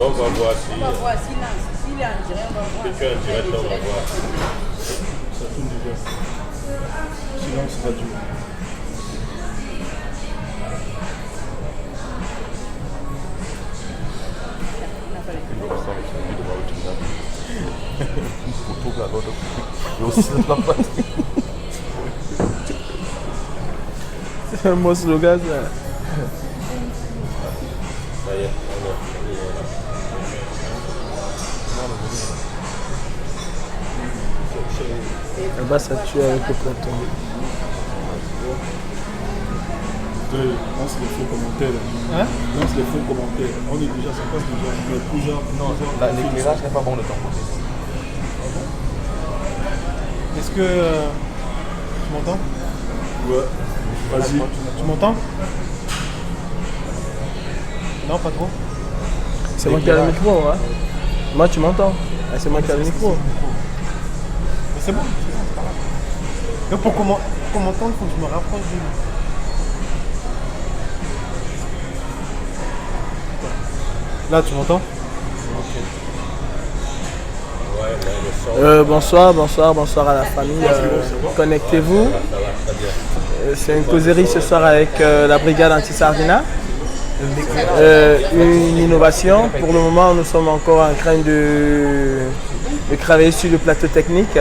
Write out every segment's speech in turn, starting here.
On va voir si. On va voir s'il est en direct, on va voir. Si tu es en direct, on va voir. Ça tourne déjà. Silence radio. C'est un bon slogan ça. Ça y est, Là-bas, ça tue avec le plateau. Lance les faux commentaires. Hein? Lance les faux commentaires. On est déjà, ça passe déjà. Mais plusieurs. Non, l'éclairage n'est pas bon de ton côté. Est-ce que tu m'entends? Ouais. Vas-y. Tu m'entends? Non, pas trop. C'est moi qui ai le micro, hein? Moi, tu m'entends? Ah, c'est moi qui ai le micro. Mais c'est bon. Donc pour m'entendre, il faut que je me rapproche du... Là, tu m'entends? Bonsoir à la famille. Connectez-vous. C'est une causerie ce soir avec la brigade anti-Sardina. Une innovation. Pour le moment, nous sommes encore en train de travailler sur le plateau technique.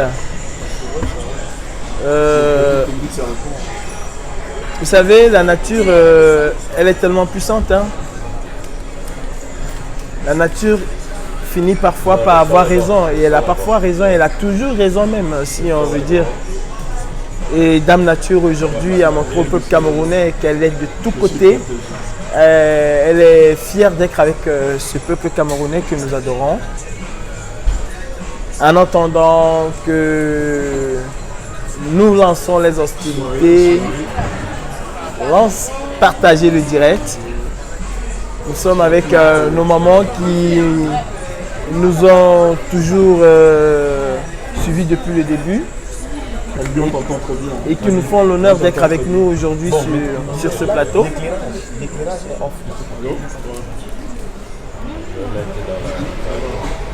Vous savez, la nature, elle est tellement puissante. Hein. La nature finit parfois par avoir raison. Et elle a parfois raison, elle a toujours raison même, si on veut dire. Et Dame Nature aujourd'hui a montré au peuple camerounais qu'elle est de tous côtés. Elle est fière d'être avec ce peuple camerounais que nous adorons. En attendant que nous lançons les hostilités, partagez le direct. Nous sommes avec nos mamans qui nous ont toujours suivis depuis le début et qui nous font l'honneur d'être avec nous aujourd'hui sur ce plateau.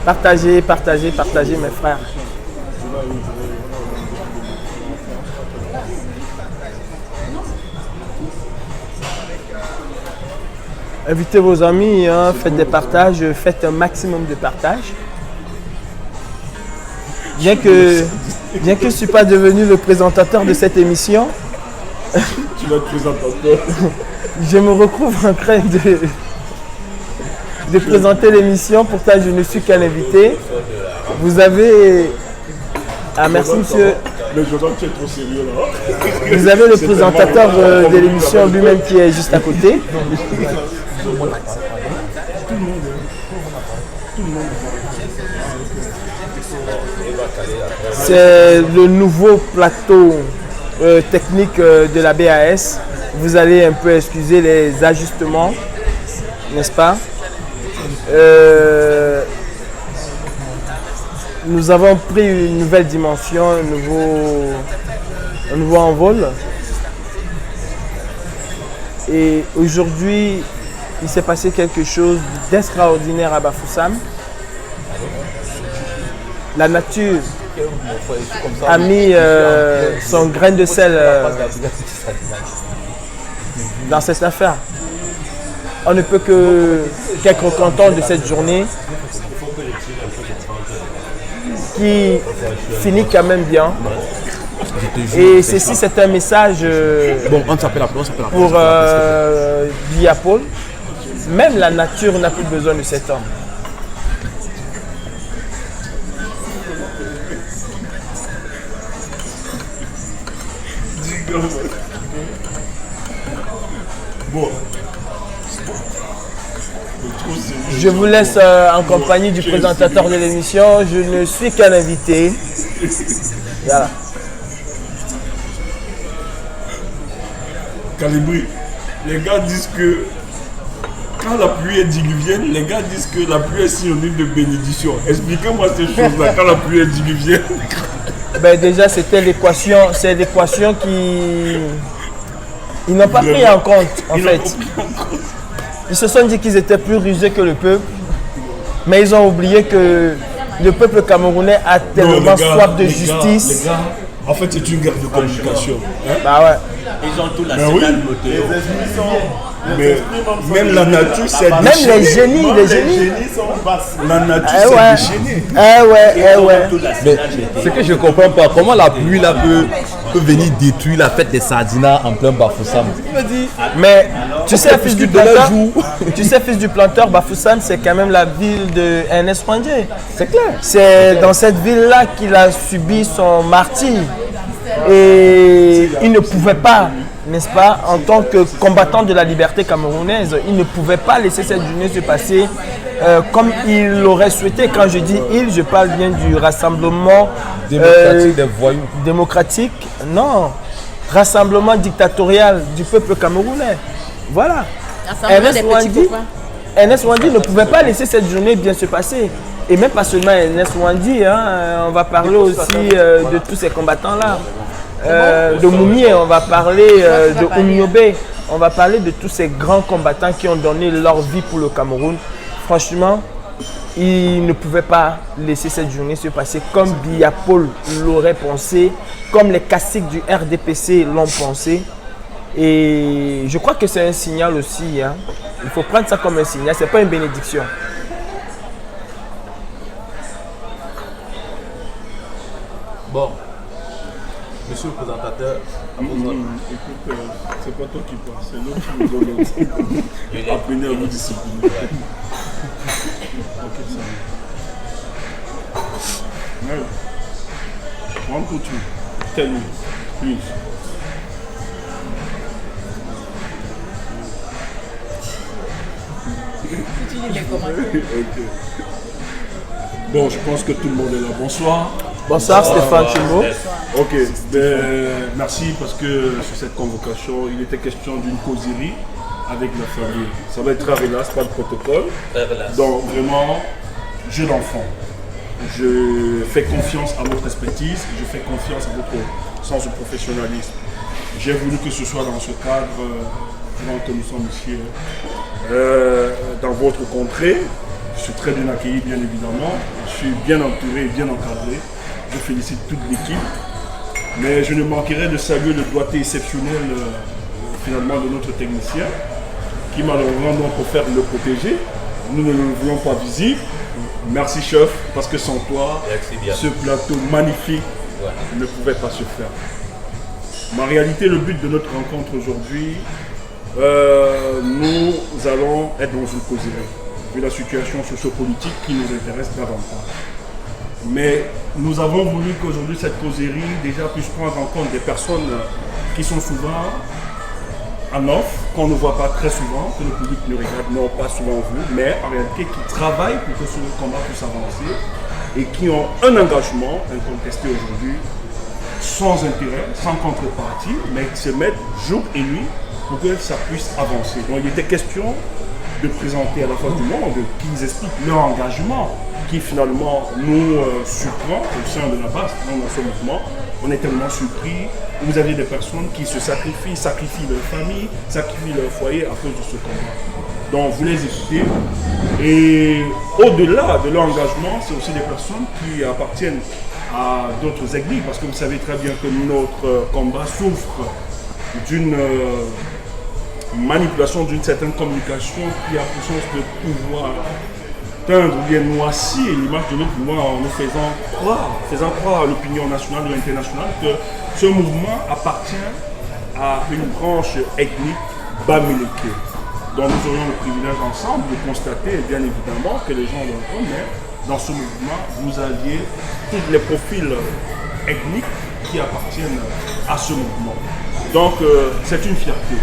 Partagez mes frères. Invitez vos amis, hein, faites des partages, faites un maximum de partages. Bien que je ne suis pas devenu le présentateur de cette émission, Tu vas être présentateur. je me retrouve en train de présenter l'émission, pourtant je ne suis qu'un invité. Vous avez... Ah merci monsieur. Mais je vois que tu es trop sérieux là. Vous avez le présentateur de l'émission lui-même qui est juste à côté. C'est le nouveau plateau technique de la BAS. Vous allez un peu excuser les ajustements, n'est-ce pas? Nous avons pris une nouvelle dimension, un nouveau envol. Et aujourd'hui, il s'est passé quelque chose d'extraordinaire à Bafoussam. La nature a mis son grain de sel dans cette affaire. On ne peut qu'être content de cette journée qui finit quand même bien. Et ceci, c'est un message pour Biapol. Même la nature n'a plus besoin de cet homme. Bon. Je vous laisse en compagnie du présentateur de l'émission. Je ne suis qu'un invité. Voilà. Calibri, les gars disent que quand la pluie est diluvienne, les gars disent que la pluie est synonyme de bénédiction. Expliquez-moi ces choses-là, quand la pluie est diluvienne. Ben déjà, c'était l'équation, c'est l'équation qui... Ils n'ont pas pris en compte, en fait. Ils se sont dit qu'ils étaient plus rusés que le peuple. Mais ils ont oublié que le peuple camerounais a tellement soif de justice. Les gars, en fait, c'est une guerre de communication. Hein? Bah ouais. Ils ont tout la Mais oui. Mais même la nature s'est Même déchaînée. les génies, La nature Eh s'est ouais. déchaînée. Eh ouais. Mais ce que je comprends pas, comment la pluie là peut venir détruire la fête des Sardinats en plein Bafoussam? Mais tu sais, fils du de leur planteur, jour. fils du planteur, Bafoussam, c'est quand même la ville de Ernest Ouandjé. C'est clair. C'est dans cette ville-là qu'il a subi son martyre. Et il ne pouvait pas, n'est-ce pas, en tant que combattant de la liberté camerounaise, il ne pouvait pas laisser cette journée se passer comme il l'aurait souhaité. Quand je dis il, je parle bien du rassemblement Démocratique des voyous. démocratique, non, rassemblement dictatorial du peuple camerounais. Voilà. Rassemblement des petits copains. Ernest Ouandjé ne pouvait pas laisser cette journée bien se passer. Et même pas seulement Ernest Ouandjé, hein, on va parler aussi de tous ces combattants-là. De Moumié, on va parler de Oumiobe, on va parler de tous ces grands combattants qui ont donné leur vie pour le Cameroun. Franchement, ils ne pouvaient pas laisser cette journée se passer comme Biapol l'aurait pensé, comme les caciques du RDPC l'ont pensé. Et je crois que c'est un signal aussi. Hein. Il faut prendre ça comme un signal, ce n'est pas une bénédiction. Bon, monsieur le présentateur, à vos ordres. Écoute, c'est pas toi qui parles, c'est l'autre qui nous donne l'ordre. Apprenez à vous discipliner. Ok, ça va. Ouais. On continue. Tell me, please. Utilise les commentaires. Ok. Bon, je pense que tout le monde est là. Bonsoir. Bonsoir Stéphane Chimbo. Ok, merci parce que sur cette convocation, il était question d'une causerie avec la famille. Ça va être très relax, pas de protocole. Donc vraiment, jeu d'enfant. Je fais confiance à votre expertise, je fais confiance à votre sens de professionnalisme. J'ai voulu que ce soit dans ce cadre, durant que nous sommes ici, dans votre contrée. Je suis très bien accueilli, bien évidemment. Je suis bien entouré et bien encadré. Je félicite toute l'équipe. Mais je ne manquerai de saluer le doigté exceptionnel finalement de notre technicien qui malheureusement doit pour faire le protéger. Nous ne le voulons pas visible. Merci chef, parce que sans toi, ce plateau magnifique ne pouvait pas se faire. Mais en réalité, le but de notre rencontre aujourd'hui, nous allons être dans une causerie, vu la situation sociopolitique qui nous intéresse davantage. Mais nous avons voulu qu'aujourd'hui cette causerie déjà puisse prendre en compte des personnes qui sont souvent en off, qu'on ne voit pas très souvent, que le public ne regarde non pas souvent vu, mais en réalité qui travaillent pour que ce combat puisse avancer et qui ont un engagement incontesté aujourd'hui, sans intérêt, sans contrepartie, mais qui se mettent jour et nuit pour que ça puisse avancer. Donc il était question de présenter à la face du monde, qu'ils expliquent leur engagement, qui finalement nous surprend au sein de la base, dans ce mouvement. On est tellement surpris. Vous avez des personnes qui se sacrifient leur famille, sacrifient leur foyer à cause de ce combat. Donc vous les écoutez. Et au-delà de leur engagement, c'est aussi des personnes qui appartiennent à d'autres églises, parce que vous savez très bien que notre combat souffre d'une manipulation, d'une certaine communication qui a pour sens de pouvoir teindre ou bien noircir l'image de notre mouvement en nous faisant croire à l'opinion nationale ou internationale que ce mouvement appartient à une branche ethnique bamileke. Donc nous aurions le privilège ensemble de constater, bien évidemment, que les gens le reconnaissent. Dans ce mouvement, vous aviez tous les profils ethniques qui appartiennent à ce mouvement. Donc c'est une fierté.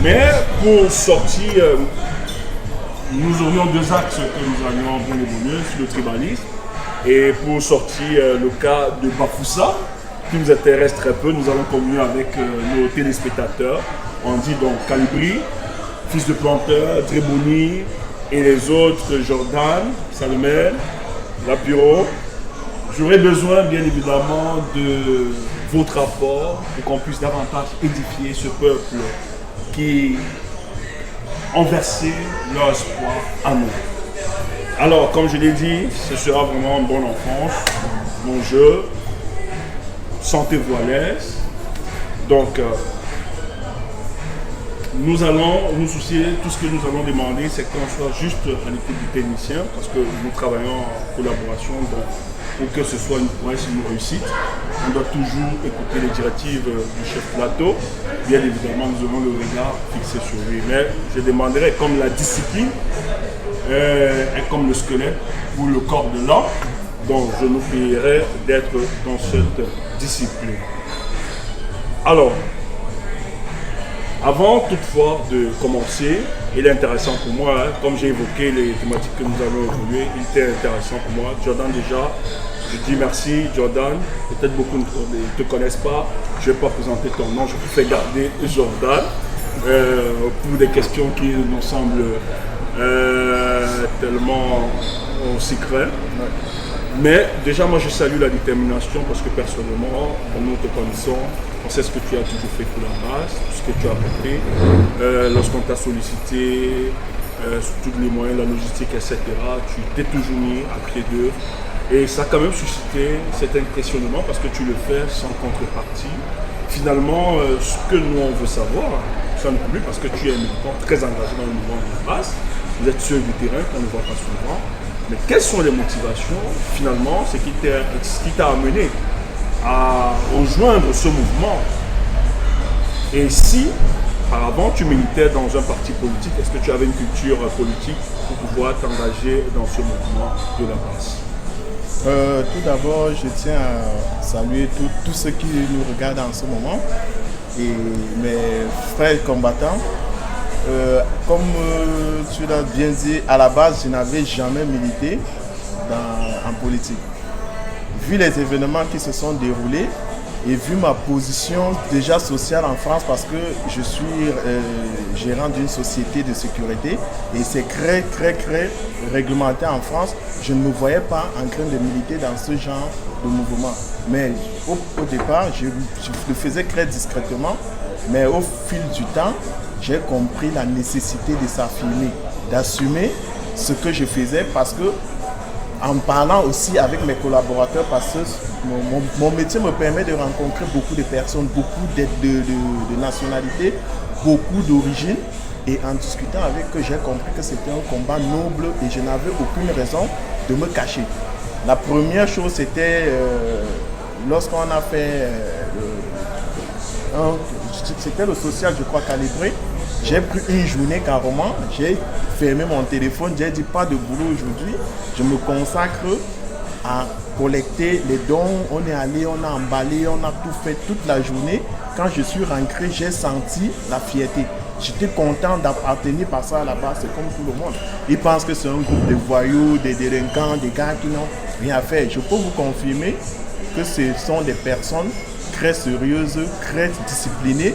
Mais pour sortir, nous aurions deux axes que nous allions bien évoluer sur le tribalisme. Et pour sortir le cas de Bafoussa, qui nous intéresse très peu, nous allons communier avec nos téléspectateurs. On dit donc Calibri, Fils de Planteur, Dréboni et les autres, Jordan, Salomé, Lapiro. J'aurais besoin bien évidemment de votre apport pour qu'on puisse davantage édifier ce peuple qui ont versé leur espoir à nous. Alors, comme je l'ai dit, ce sera vraiment une bonne enfance, mon jeu. Sentez-vous à l'aise. Donc, nous allons nous soucier, tout ce que nous allons demander, c'est qu'on soit juste à l'écoute du technicien, parce que nous travaillons en collaboration, donc pour que ce soit une prouesse, une réussite, on doit toujours écouter les directives du chef plateau. Bien évidemment, nous aurons le regard fixé sur lui, mais je demanderai, comme la discipline est comme le squelette ou le corps de l'homme, donc je nous payerai d'être dans cette discipline. Alors, avant toutefois de commencer, il est intéressant pour moi, hein, comme j'ai évoqué les thématiques que nous allons évoluer, il était intéressant pour moi. Jordan, déjà, je dis merci Jordan. Peut-être beaucoup ne te connaissent pas. Je ne vais pas présenter ton nom, je te fais garder Jordan pour des questions qui nous semblent tellement secrètes. Mais déjà, moi, je salue la détermination parce que personnellement, nous te connaissons, on sait ce que tu as toujours fait pour la base, tout ce que tu as apporté. Lorsqu'on t'a sollicité, sur tous les moyens, la logistique, etc., tu t'es toujours mis à pied d'œuvre. Et ça a quand même suscité cet impressionnement parce que tu le fais sans contrepartie. Finalement, ce que nous, on veut savoir, ça ne plus parce que tu es un militant très engagé dans le mouvement de la base. Vous êtes sur du terrain qu'on ne voit pas souvent. Mais quelles sont les motivations, finalement, ce qui t'a amené à rejoindre ce mouvement? Et si, par avant, tu militais dans un parti politique, est-ce que tu avais une culture politique pour pouvoir t'engager dans ce mouvement de la base? Tout d'abord, je tiens à saluer tous ceux qui nous regardent en ce moment et mes frères combattants. Comme tu l'as bien dit, à la base, je n'avais jamais milité en politique. Vu les événements qui se sont déroulés et vu ma position déjà sociale en France, parce que je suis gérant d'une société de sécurité et c'est très réglementé en France, je ne me voyais pas en train de militer dans ce genre de mouvement. Mais au départ, je le faisais très discrètement, mais au fil du temps, j'ai compris la nécessité de s'affirmer, d'assumer ce que je faisais parce que, en parlant aussi avec mes collaborateurs, parce que mon métier me permet de rencontrer beaucoup de personnes, beaucoup de nationalités, beaucoup d'origines. Et en discutant avec eux, j'ai compris que c'était un combat noble et je n'avais aucune raison de me cacher. La première chose, c'était lorsqu'on a fait c'était le social, je crois, calibré. J'ai pris une journée carrément, j'ai fermé mon téléphone, j'ai dit pas de boulot aujourd'hui, je me consacre à collecter les dons. On est allé, on a emballé, on a tout fait toute la journée. Quand je suis rentré, j'ai senti la fierté. J'étais content d'appartenir par ça à la base, c'est comme tout le monde. Ils pensent que c'est un groupe de voyous, des délinquants, des gars qui n'ont rien fait. Je peux vous confirmer que ce sont des personnes très sérieuses, très disciplinées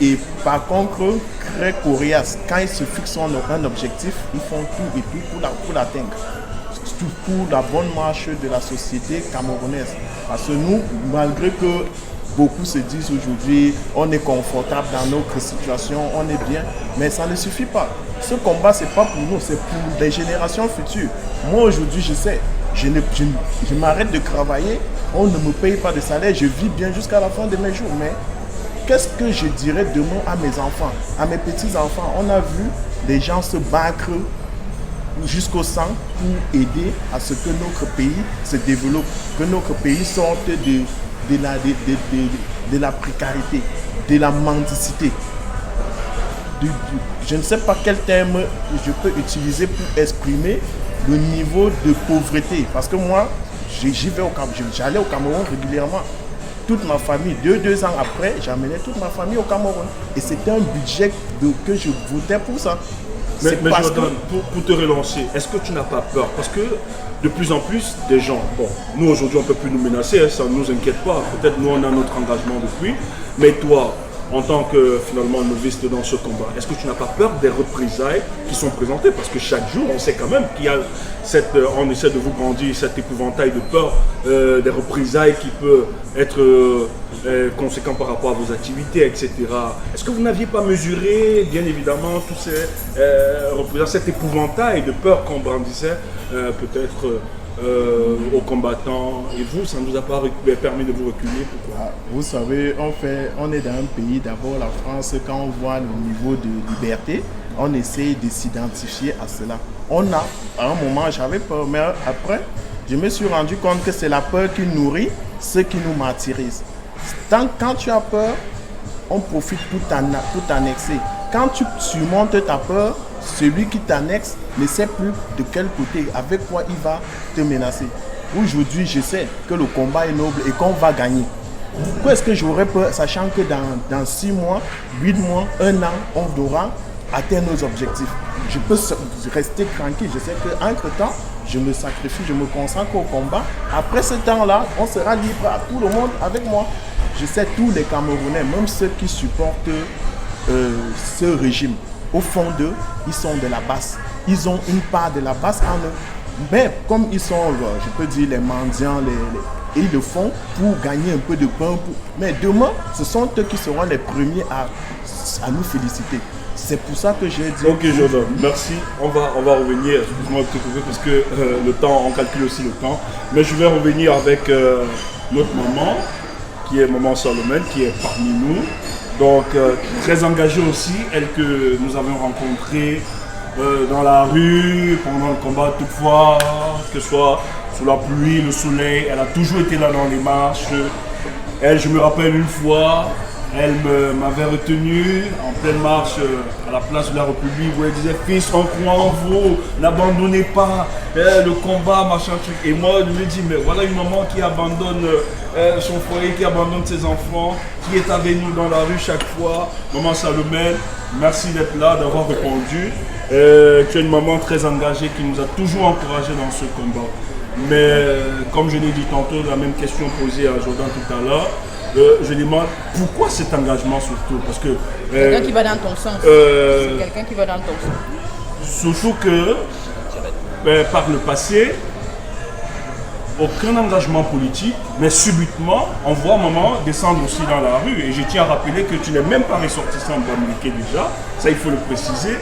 et par contre très coriaces. Quand ils se fixent un objectif, ils font tout et tout pour l'atteindre. Tout pour la bonne marche de la société camerounaise. Parce que nous, malgré que beaucoup se disent aujourd'hui, on est confortable dans notre situation, on est bien, mais ça ne suffit pas. Ce combat, ce n'est pas pour nous, c'est pour les générations futures. Moi, aujourd'hui, je sais, je m'arrête de travailler, on ne me paye pas de salaire, je vis bien jusqu'à la fin de mes jours. Mais qu'est-ce que je dirais demain à mes enfants, à mes petits-enfants? On a vu des gens se battre jusqu'au sang pour aider à ce que notre pays se développe, que notre pays sorte de la précarité, de la mendicité. Je ne sais pas quel terme je peux utiliser pour exprimer le niveau de pauvreté. Parce que moi, j'allais au Cameroun régulièrement. Toute ma famille, 2 ans après, j'amenais toute ma famille au Cameroun. Et c'était un budget que je votais pour ça. Mais Jordan, pour te relancer, est-ce que tu n'as pas peur? Parce que de plus en plus, des gens, bon, nous aujourd'hui on ne peut plus nous menacer, hein, ça ne nous inquiète pas. Peut-être nous on a notre engagement depuis, mais toi, en tant que finalement novice dans ce combat, est-ce que tu n'as pas peur des représailles qui sont présentées? Parce que chaque jour, on sait quand même qu'il y a on essaie de vous brandir cet épouvantail de peur, des représailles qui peuvent être conséquents par rapport à vos activités, etc. Est-ce que vous n'aviez pas mesuré, bien évidemment, tous ces représailles, cet épouvantail de peur qu'on brandissait peut-être aux combattants, et vous, ça ne vous a pas permis de vous reculer? Pourquoi? Vous savez, on est dans un pays, d'abord la France, quand on voit le niveau de liberté, on essaie de s'identifier à cela. À un moment, j'avais peur, mais après, je me suis rendu compte que c'est la peur qui nourrit ce qui nous martyrise. Quand tu as peur, on profite pour t'annexer. Quand tu surmontes ta peur, celui qui t'annexe ne sait plus de quel côté, avec quoi il va te menacer. Aujourd'hui, je sais que le combat est noble et qu'on va gagner. Pourquoi est-ce que j'aurais peur, sachant que dans 6 mois, 8 mois, 1 an, on devra atteindre nos objectifs? Je peux rester tranquille. Je sais qu'entre-temps, je me sacrifie, je me consacre au combat. Après ce temps-là, on sera libre à tout le monde avec moi. Je sais tous les Camerounais, même ceux qui supportent ce régime, au fond d'eux, ils sont de la basse. Ils ont une part de la basse en eux. Mais comme ils sont, je peux dire, les mendiants, ils le font pour gagner un peu de pain. Mais demain, ce sont eux qui seront les premiers à nous féliciter. C'est pour ça que j'ai dit... Ok, Jordan, merci. On va revenir, excuse-moi de te couper parce que le temps, on calcule aussi le temps. Mais je vais revenir avec notre maman, qui est maman Salomène, qui est parmi nous. Donc, très engagée aussi, elle que nous avons rencontrée dans la rue, pendant le combat, toutefois, que ce soit sous la pluie, le soleil, elle a toujours été là dans les marches. Elle, je me rappelle une fois, elle m'avait retenu en pleine marche à la place de la République où elle disait « Fils, on croit en vous, n'abandonnez pas le combat, machin truc ». Et moi, je me dis « Mais voilà une maman qui abandonne son foyer, qui abandonne ses enfants, qui est avec nous dans la rue chaque fois. » Maman Salomène, merci d'être là, d'avoir répondu. Tu es une maman très engagée qui nous a toujours encouragés dans ce combat. Mais comme je l'ai dit tantôt, la même question posée à Jordan tout à l'heure, je demande pourquoi cet engagement surtout, parce que... quelqu'un qui va dans ton sens. C'est quelqu'un qui va dans ton sens. Surtout que, par le passé, aucun engagement politique, mais subitement, on voit maman descendre aussi dans la rue. Et je tiens à rappeler que tu n'es même pas ressortissant de Bamileke déjà, ça il faut le préciser.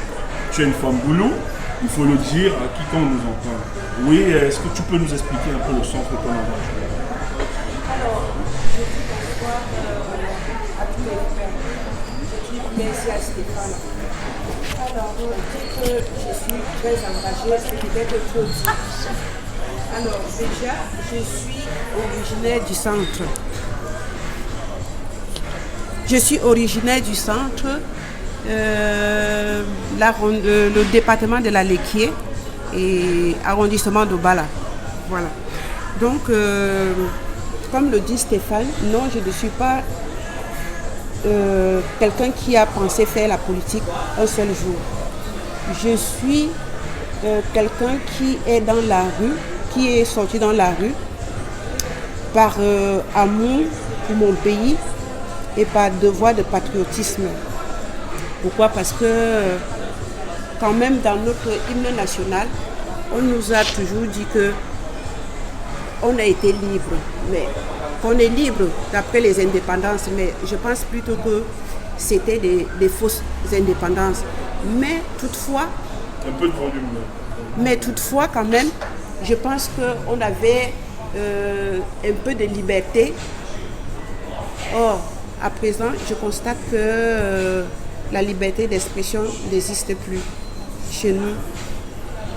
Tu es une femme boulot, il faut le dire à quiconque nous entend. Oui, est-ce que tu peux nous expliquer un peu le sens de ton engagement? Alors, je dis bonsoir à tous les frères. Merci à Stéphane. Alors, dire que je suis très engagée, c'est peut-être trop dit. Alors, déjà, je suis originaire du centre. Je suis originaire du centre, le département de la Léquier et arrondissement de Bala. Voilà. Donc, comme le dit Stéphane, non, je ne suis pas quelqu'un qui a pensé faire la politique un seul jour. Je suis quelqu'un qui est dans la rue, qui est sorti dans la rue par amour pour mon pays et par devoir de patriotisme. Pourquoi? Parce que quand même dans notre hymne national, on nous a toujours dit que on a été libre, mais qu'on est libre d'après les indépendances, mais je pense plutôt que c'était des fausses indépendances. Mais toutefois, un peu de volume. Mais toutefois quand même, je pense qu'on avait un peu de liberté. Or, à présent, je constate que la liberté d'expression n'existe plus chez nous.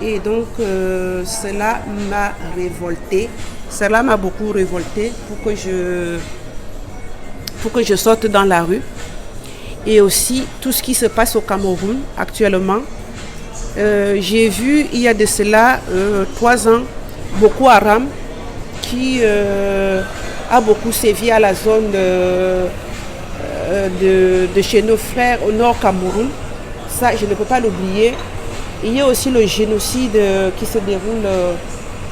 Et donc, cela m'a révoltée. Cela m'a beaucoup révoltée pour que je sorte dans la rue. Et aussi, tout ce qui se passe au Cameroun actuellement. J'ai vu, il y a de cela 3 ans, Boko Haram qui a beaucoup sévi à la zone de chez nos frères au nord Cameroun. Ça, je ne peux pas l'oublier. Il y a aussi le génocide qui se déroule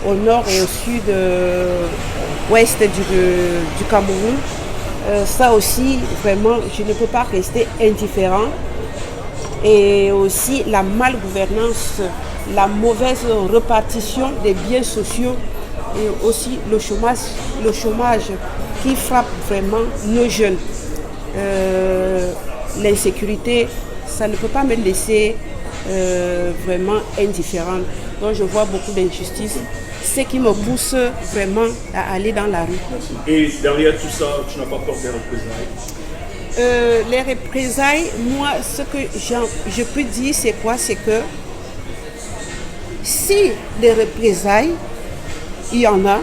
au nord et au sud-ouest du Cameroun. Ça aussi, vraiment, je ne peux pas rester indifférent. Et aussi la malgouvernance, la mauvaise répartition des biens sociaux et aussi le chômage qui frappe vraiment nos jeunes. L'insécurité, ça ne peut pas me laisser vraiment indifférente. Donc je vois beaucoup d'injustices, ce qui me pousse vraiment à aller dans la rue. Et derrière tout ça, tu n'as pas peur des représailles? Les représailles, moi, ce que je peux dire, c'est quoi? C'est que si des représailles, il y en a,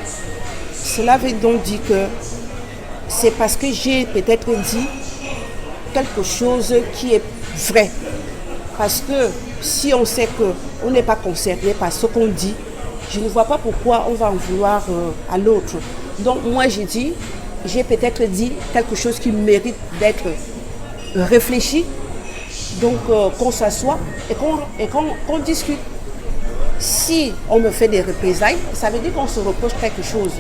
cela veut donc dire que c'est parce que j'ai peut-être dit quelque chose qui est vrai. Parce que si on sait qu'on n'est pas concerné par ce qu'on dit, je ne vois pas pourquoi on va en vouloir à l'autre. Donc moi j'ai peut-être dit quelque chose qui mérite d'être réfléchi. Donc qu'on s'assoie et qu'on discute. Si on me fait des représailles, ça veut dire qu'on se reproche quelque chose.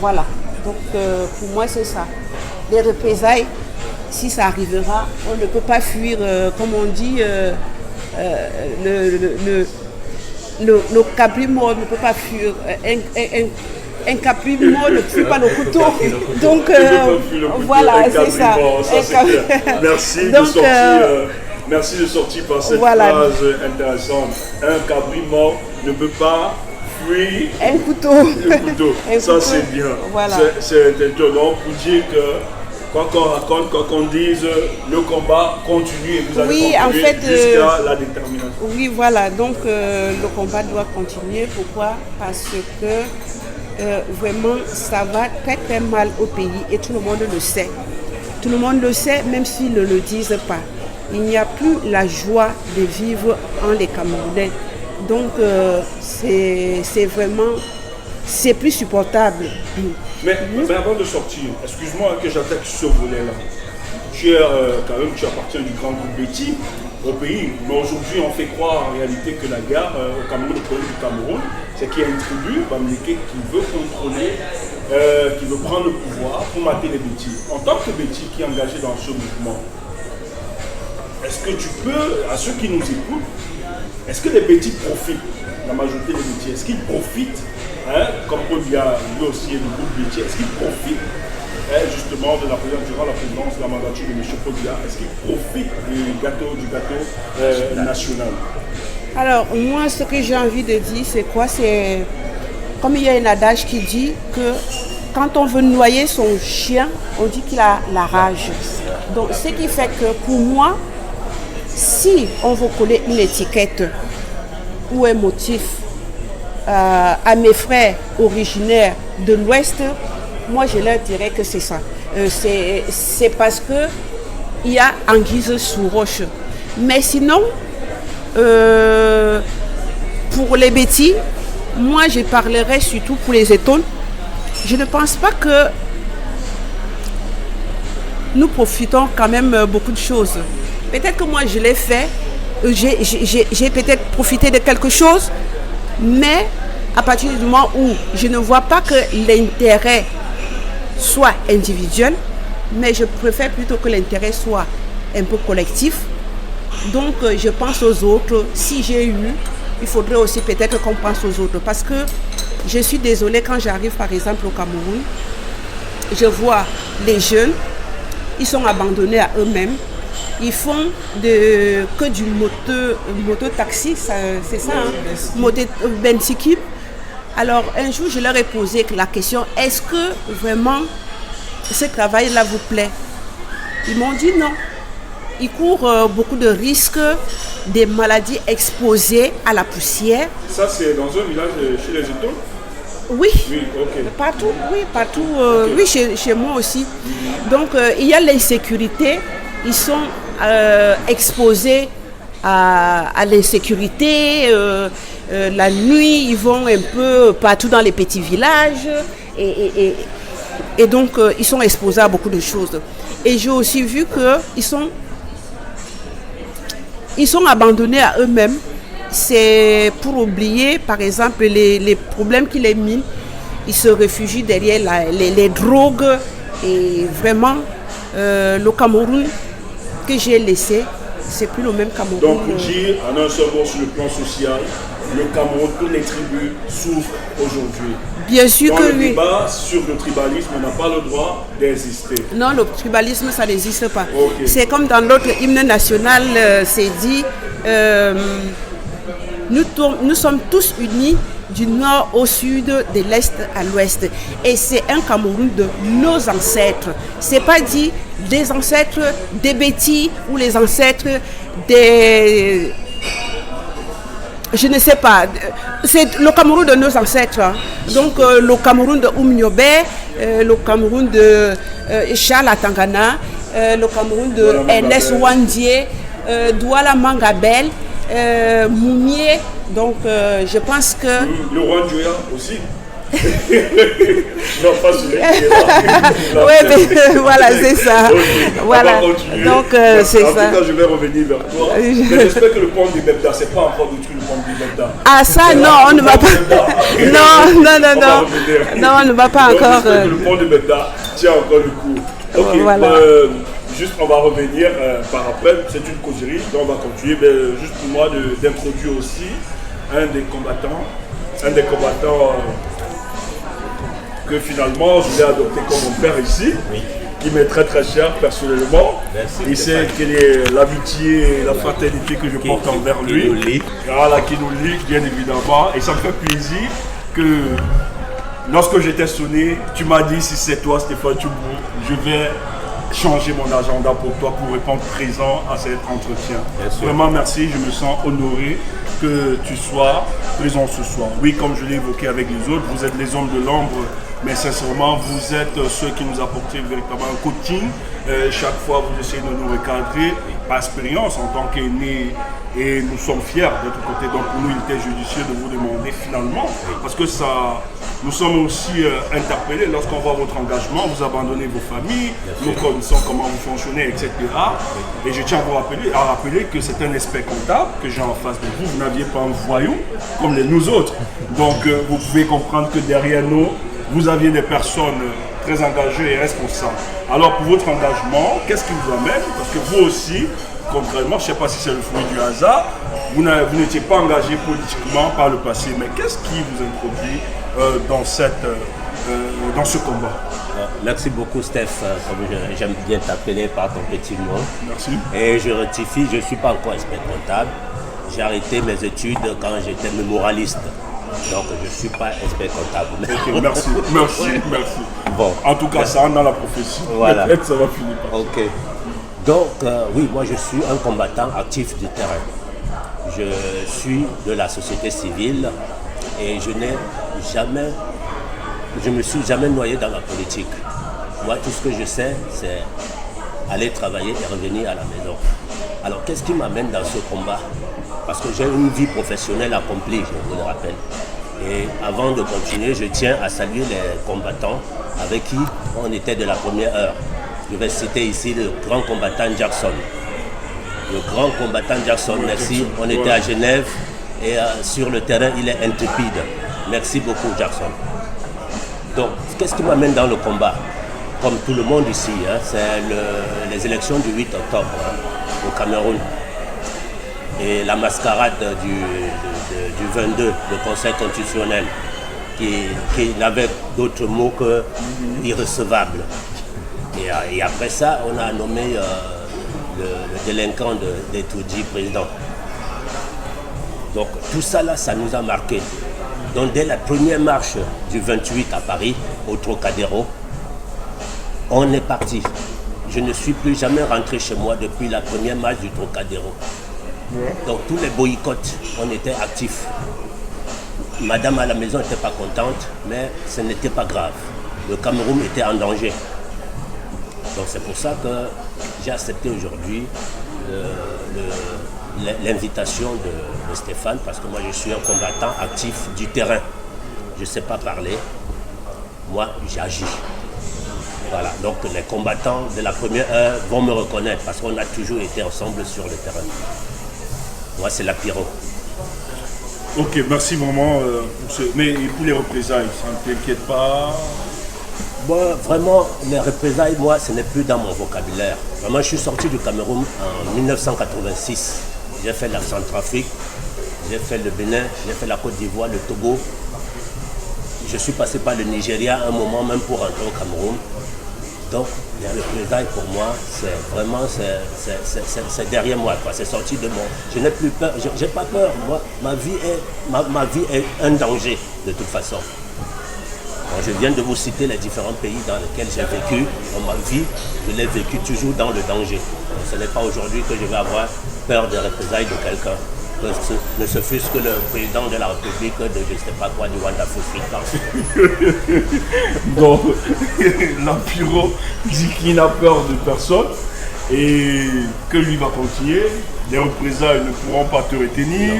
Voilà. Donc pour moi c'est ça. Les représailles, si ça arrivera, on ne peut pas fuir, comme on dit, le capri mort ne peut pas fuir. Un capri mort ne fuit pas le couteau. Donc voilà, c'est ça. Merci merci de sortir par cette phrase intéressante. Un cabri mort ne peut pas fuir un couteau. Le couteau. Ça c'est bien. Voilà. C'est étonnant pour dire que quoi qu'on raconte, quoi qu'on dise, le combat continue et vous allez continuer en fait, jusqu'à la détermination. Oui, voilà. Donc le combat doit continuer. Pourquoi? Parce que vraiment ça va très très mal au pays et tout le monde le sait. Tout le monde le sait, même s'ils ne le disent pas. Il n'y a plus la joie de vivre en les Camerounais. Donc c'est vraiment, c'est plus supportable. Mais avant de sortir, excuse-moi que j'attaque ce volet-là. Tu appartiens du grand groupe Betty au pays, mais aujourd'hui on fait croire en réalité que la guerre au Cameroun, le problème du Cameroun, c'est qu'il y a une tribu, Bamileke, qui veut contrôler, qui veut prendre le pouvoir pour mater les Betty. En tant que Betty qui est engagé dans ce mouvement, est-ce que tu peux, à ceux qui nous écoutent, est-ce que les Betty profitent, la majorité des Betty, est-ce qu'ils profitent, comme il y a lui aussi le groupe Betty, est-ce qu'ils profitent justement de la présidence, durant la présidence de la mandature de M. Podia, est-ce qu'ils profitent du gâteau national? Alors moi ce que j'ai envie de dire c'est quoi? C'est comme il y a un adage qui dit que quand on veut noyer son chien, on dit qu'il a la rage. Donc ce qui fait que pour moi, si on veut coller une étiquette ou un motif à mes frères originaires de l'Ouest, moi je leur dirais que c'est ça. C'est parce que il y a anguille sous roche. Mais sinon, pour les Betty, moi je parlerai surtout pour les Étones. Je ne pense pas que nous profitons quand même beaucoup de choses. Peut-être que moi je l'ai fait, j'ai peut-être profité de quelque chose, mais à partir du moment où je ne vois pas que l'intérêt soit individuel, mais je préfère plutôt que l'intérêt soit un peu collectif. Donc je pense aux autres. Si j'ai eu, il faudrait aussi peut-être qu'on pense aux autres. Parce que je suis désolée, quand j'arrive par exemple au Cameroun, je vois les jeunes, ils sont abandonnés à eux-mêmes. Ils font que du moto-taxi, c'est ça, Bentikip. Alors un jour, je leur ai posé la question, est-ce que vraiment ce travail-là vous plaît? Ils m'ont dit non. Ils courent beaucoup de risques, des maladies exposées à la poussière. Ça, c'est dans un village chez les Étoiles? Oui, okay. Partout, okay. Oui, chez moi aussi. Donc, il y a l'insécurité. Ils sont exposés à l'insécurité. La nuit, ils vont un peu partout dans les petits villages. Et donc, ils sont exposés à beaucoup de choses. Et j'ai aussi vu qu'ils sont abandonnés à eux-mêmes. C'est pour oublier, par exemple, les problèmes qui les minent. Ils se réfugient derrière les drogues. Et vraiment, le Cameroun que j'ai laissé, c'est plus le même Cameroun. Donc, pour dire en un seul mot sur le plan social, le Cameroun, toutes les tribus souffrent aujourd'hui. Bien sûr Dans que le oui. débat sur le tribalisme, on n'a pas le droit d'exister. Non, le tribalisme, ça n'existe pas. Ok. C'est comme dans l'autre hymne national, c'est dit, nous sommes tous unis du nord au sud, de l'est à l'ouest. Et c'est un Cameroun de nos ancêtres. C'est pas dit des ancêtres des Bétis ou les ancêtres des... Je ne sais pas. C'est le Cameroun de nos ancêtres. Hein. Donc le Cameroun de Oumniobe, le Cameroun de Charles Atangana, le Cameroun de Ernest Wandier, Douala Mangabel, Moumier. Donc je pense que... Le roi Djoya aussi. Non, pas celui qui est là. Oui, mais voilà, c'est ça. Okay. Voilà. Donc c'est ça. En tout cas, je vais revenir vers toi. Mais j'espère que le pont du Bebda, c'est pas encore détruit le pont du Bebda. Ah ça, non, on ne va pas. Non. Non, on ne va pas Donc, encore. j'espère que le pont du Bebda tient encore le coup. Ok, Voilà. juste on va revenir par après, c'est une causerie, donc on va continuer. Mais juste pour moi d'introduire aussi un des combattants que finalement je l'ai adopté comme mon père ici, qui m'est très très cher personnellement. Merci, Il sait quelle est l'amitié et la fraternité que je porte envers lui. nous lie. Voilà, qui nous lie, bien évidemment. Et ça me fait plaisir que lorsque j'étais sonné, tu m'as dit si c'est toi Stéphane Tchoubou, je vais changer mon agenda pour toi pour répondre présent à cet entretien. Bien sûr. Vraiment merci, je me sens honoré que tu sois présent ce soir. Oui, comme je l'ai évoqué avec les autres, vous êtes les hommes de l'ombre, mais sincèrement, vous êtes ceux qui nous apportent véritablement un coaching. Chaque fois, vous essayez de nous recadrer par expérience en tant qu'aînés. Et nous sommes fiers d'être côté. Donc pour nous, il était judicieux de vous demander finalement, parce que ça, nous sommes aussi interpellés lorsqu'on voit votre engagement, vous abandonnez vos familles, nous connaissons comment vous fonctionnez, etc. Et je tiens à vous rappeler que c'est un expert comptable que j'ai en face de vous. Vous n'aviez pas un voyou comme nous autres. Donc vous pouvez comprendre que derrière nous, vous aviez des personnes très engagées et responsables. Alors pour votre engagement, qu'est-ce qui vous amène? Parce que vous aussi, contrairement, je ne sais pas si c'est le fruit du hasard, vous n'étiez pas engagé politiquement par le passé, mais qu'est-ce qui vous introduit dans ce combat? Merci beaucoup Steph, comme j'aime bien t'appeler par ton petit nom. Merci. Et je rectifie, je ne suis pas encore expert comptable. J'ai arrêté mes études quand j'étais mémoraliste. Donc je ne suis pas expert comptable. Ok, merci. Bon. En tout cas, ça rentre dans la profession. Voilà. Peut-être ça va finir par. Ok. Donc oui, moi je suis un combattant actif du terrain. Je suis de la société civile et je me suis jamais noyé dans la politique. Moi, tout ce que je sais, c'est aller travailler et revenir à la maison. Alors, qu'est-ce qui m'amène dans ce combat? Parce que j'ai une vie professionnelle accomplie, je vous le rappelle. Et avant de continuer, je tiens à saluer les combattants avec qui on était de la première heure. Je vais citer ici le grand combattant Jackson. Le grand combattant Jackson, merci. On était à Genève et sur le terrain, il est intrépide. Merci beaucoup, Jackson. Donc, qu'est-ce qui m'amène dans le combat? Comme tout le monde ici, hein, c'est les élections du 8 octobre au Cameroun. Et la mascarade du 22, le Conseil constitutionnel, qui n'avait d'autre mot que irrecevable. Et après ça, on a nommé le délinquant d'Etoudi président. Donc tout ça là, ça nous a marqué. Donc dès la première marche du 28 à Paris, au Trocadéro, on est parti. Je ne suis plus jamais rentré chez moi depuis la première marche du Trocadéro. Donc tous les boycotts, on était actifs. Madame à la maison n'était pas contente, mais ce n'était pas grave. Le Cameroun était en danger. Donc c'est pour ça que j'ai accepté aujourd'hui l'invitation de Stéphane, parce que moi je suis un combattant actif du terrain. Je ne sais pas parler, moi j'agis. Voilà, donc les combattants de la première heure vont me reconnaître parce qu'on a toujours été ensemble sur le terrain. Moi c'est la Pyro. Ok, merci vraiment pour ce. Mais pour les représailles, ça ne t'inquiète pas. Moi, vraiment, les représailles, moi, ce n'est plus dans mon vocabulaire. Vraiment, je suis sorti du Cameroun en 1986. J'ai fait la Centrafrique, j'ai fait le Bénin, j'ai fait la Côte d'Ivoire, le Togo. Je suis passé par le Nigeria un moment même pour rentrer au Cameroun. Donc, les représailles pour moi, c'est vraiment, c'est derrière moi, quoi. C'est sorti de moi. Je n'ai plus peur, j'ai pas peur. Moi, ma vie est un danger, de toute façon. Bon, je viens de vous citer les différents pays dans lesquels j'ai vécu. Dans ma vie, je l'ai vécu toujours dans le danger. Donc, ce n'est pas aujourd'hui que je vais avoir peur des représailles de quelqu'un. Ne se fût-ce que le président de la République de je ne sais pas quoi du Rwanda Africain. Donc, l'Empiro dit qu'il n'a peur de personne et que lui va continuer. Les représailles ne pourront pas te retenir.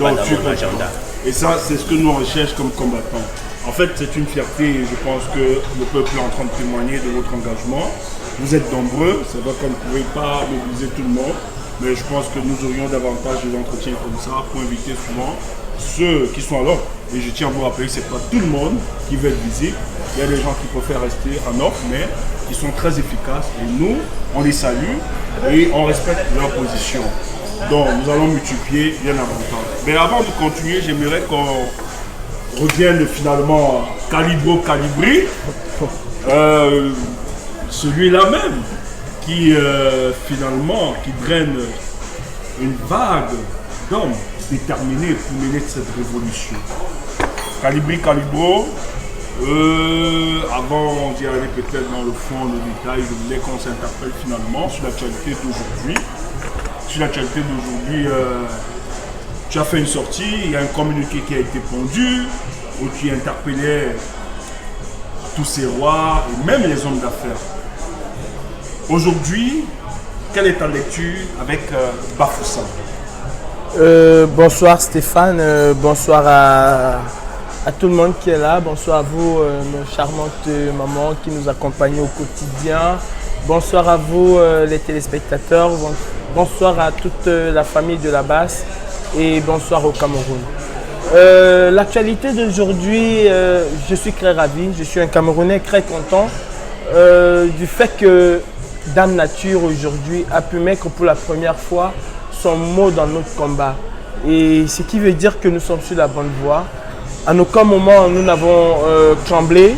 Non, Donc, pas dans mon agenda. Et ça, c'est ce que nous recherchons comme combattants. En fait, c'est une fierté et je pense que le peuple est en train de témoigner de votre engagement. Vous êtes nombreux, c'est vrai qu'on ne pouvait pas mobiliser tout le monde. Mais je pense que nous aurions davantage d'entretiens comme ça pour inviter souvent ceux qui sont à l'ordre. Et je tiens à vous rappeler que ce n'est pas tout le monde qui veut être visible. Il y a des gens qui préfèrent rester en off, mais qui sont très efficaces. Et nous, on les salue et on respecte leur position. Donc, nous allons multiplier bien davantage. Mais avant de continuer, j'aimerais qu'on revienne finalement à Calibri. Celui-là même. Qui finalement qui draine une vague d'hommes déterminés pour mener cette révolution. Calibro, avant d'y aller peut-être dans le fond, le détail, je voulais qu'on s'interpelle finalement sur l'actualité d'aujourd'hui. Sur l'actualité d'aujourd'hui, tu as fait une sortie, il y a un communiqué qui a été pondu, où tu interpellais tous ces rois et même les hommes d'affaires. Aujourd'hui, quelle est ta lecture avec Bafoussam? Bonsoir Stéphane, bonsoir à tout le monde qui est là, bonsoir à vous, nos charmantes mamans qui nous accompagnent au quotidien, bonsoir à vous les téléspectateurs, bonsoir à toute la famille de la Basse et bonsoir au Cameroun. L'actualité d'aujourd'hui, je suis très ravi, je suis un Camerounais très content du fait que Dame Nature aujourd'hui a pu mettre pour la première fois son mot dans notre combat. Et ce qui veut dire que nous sommes sur la bonne voie. À aucun moment nous n'avons tremblé.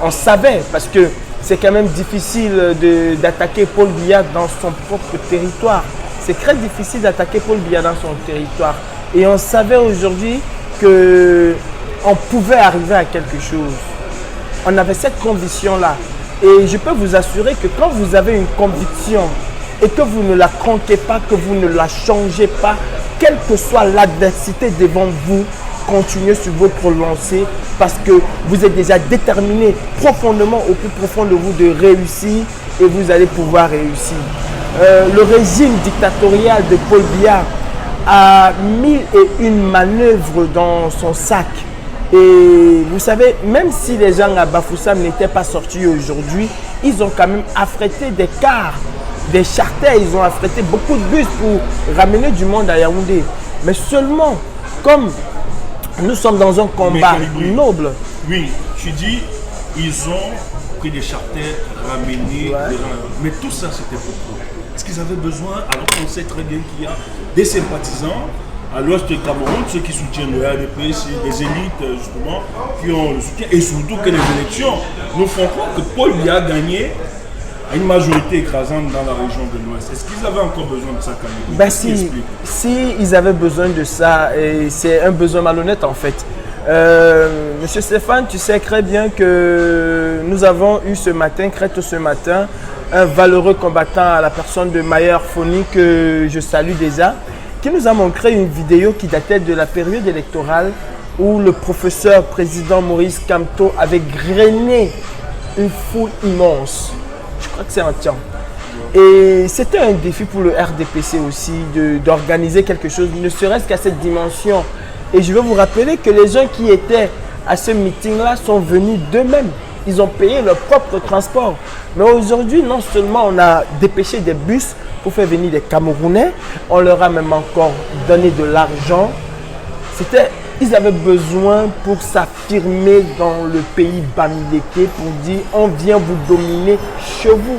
On savait, parce que c'est quand même difficile d'attaquer Paul Biya dans son propre territoire. C'est très difficile d'attaquer Paul Biya dans son territoire. Et on savait aujourd'hui qu'on pouvait arriver à quelque chose. On avait cette conviction-là. Et je peux vous assurer que quand vous avez une conviction et que vous ne la tronquez pas, que vous ne la changez pas, quelle que soit l'adversité devant vous, continuez sur votre lancée parce que vous êtes déjà déterminé profondément, au plus profond de vous, de réussir et vous allez pouvoir réussir. Le régime dictatorial de Paul Biya a 1001 manœuvres dans son sac. Et vous savez, même si les gens à Bafoussam n'étaient pas sortis aujourd'hui, ils ont quand même affrété des cars, des charters, ils ont affrété beaucoup de bus pour ramener du monde à Yaoundé. Mais seulement, comme nous sommes dans un combat noble. Oui, tu dis, ils ont pris des charters, ramené des gens. Mais tout ça, c'était pourquoi? Est-ce qu'ils avaient besoin, alors qu'on sait très bien qu'il y a des sympathisants à l'ouest du Cameroun, ceux qui soutiennent le RDP, c'est des élites justement qui ont le soutien, et surtout que les élections nous font croire que Paul Biya a gagné à une majorité écrasante dans la région de l'Ouest. Est-ce qu'ils avaient encore besoin de ça, Calibri? Si ils avaient besoin de ça, et c'est un besoin malhonnête en fait. Monsieur Stéphane, tu sais très bien que nous avons eu ce matin, très tôt ce matin, un valeureux combattant à la personne de Mayer Foni que je salue déjà, qui nous a montré une vidéo qui datait de la période électorale où le professeur président Maurice Kamto avait grainé une foule immense. Je crois que c'est un temps. Et c'était un défi pour le RDPC aussi d'organiser quelque chose, ne serait-ce qu'à cette dimension. Et je veux vous rappeler que les gens qui étaient à ce meeting-là sont venus d'eux-mêmes. Ils ont payé leur propre transport. Mais aujourd'hui, non seulement on a dépêché des bus pour faire venir des Camerounais, on leur a même encore donné de l'argent. C'était ils avaient besoin pour s'affirmer dans le pays Bamileke pour dire on vient vous dominer chez vous.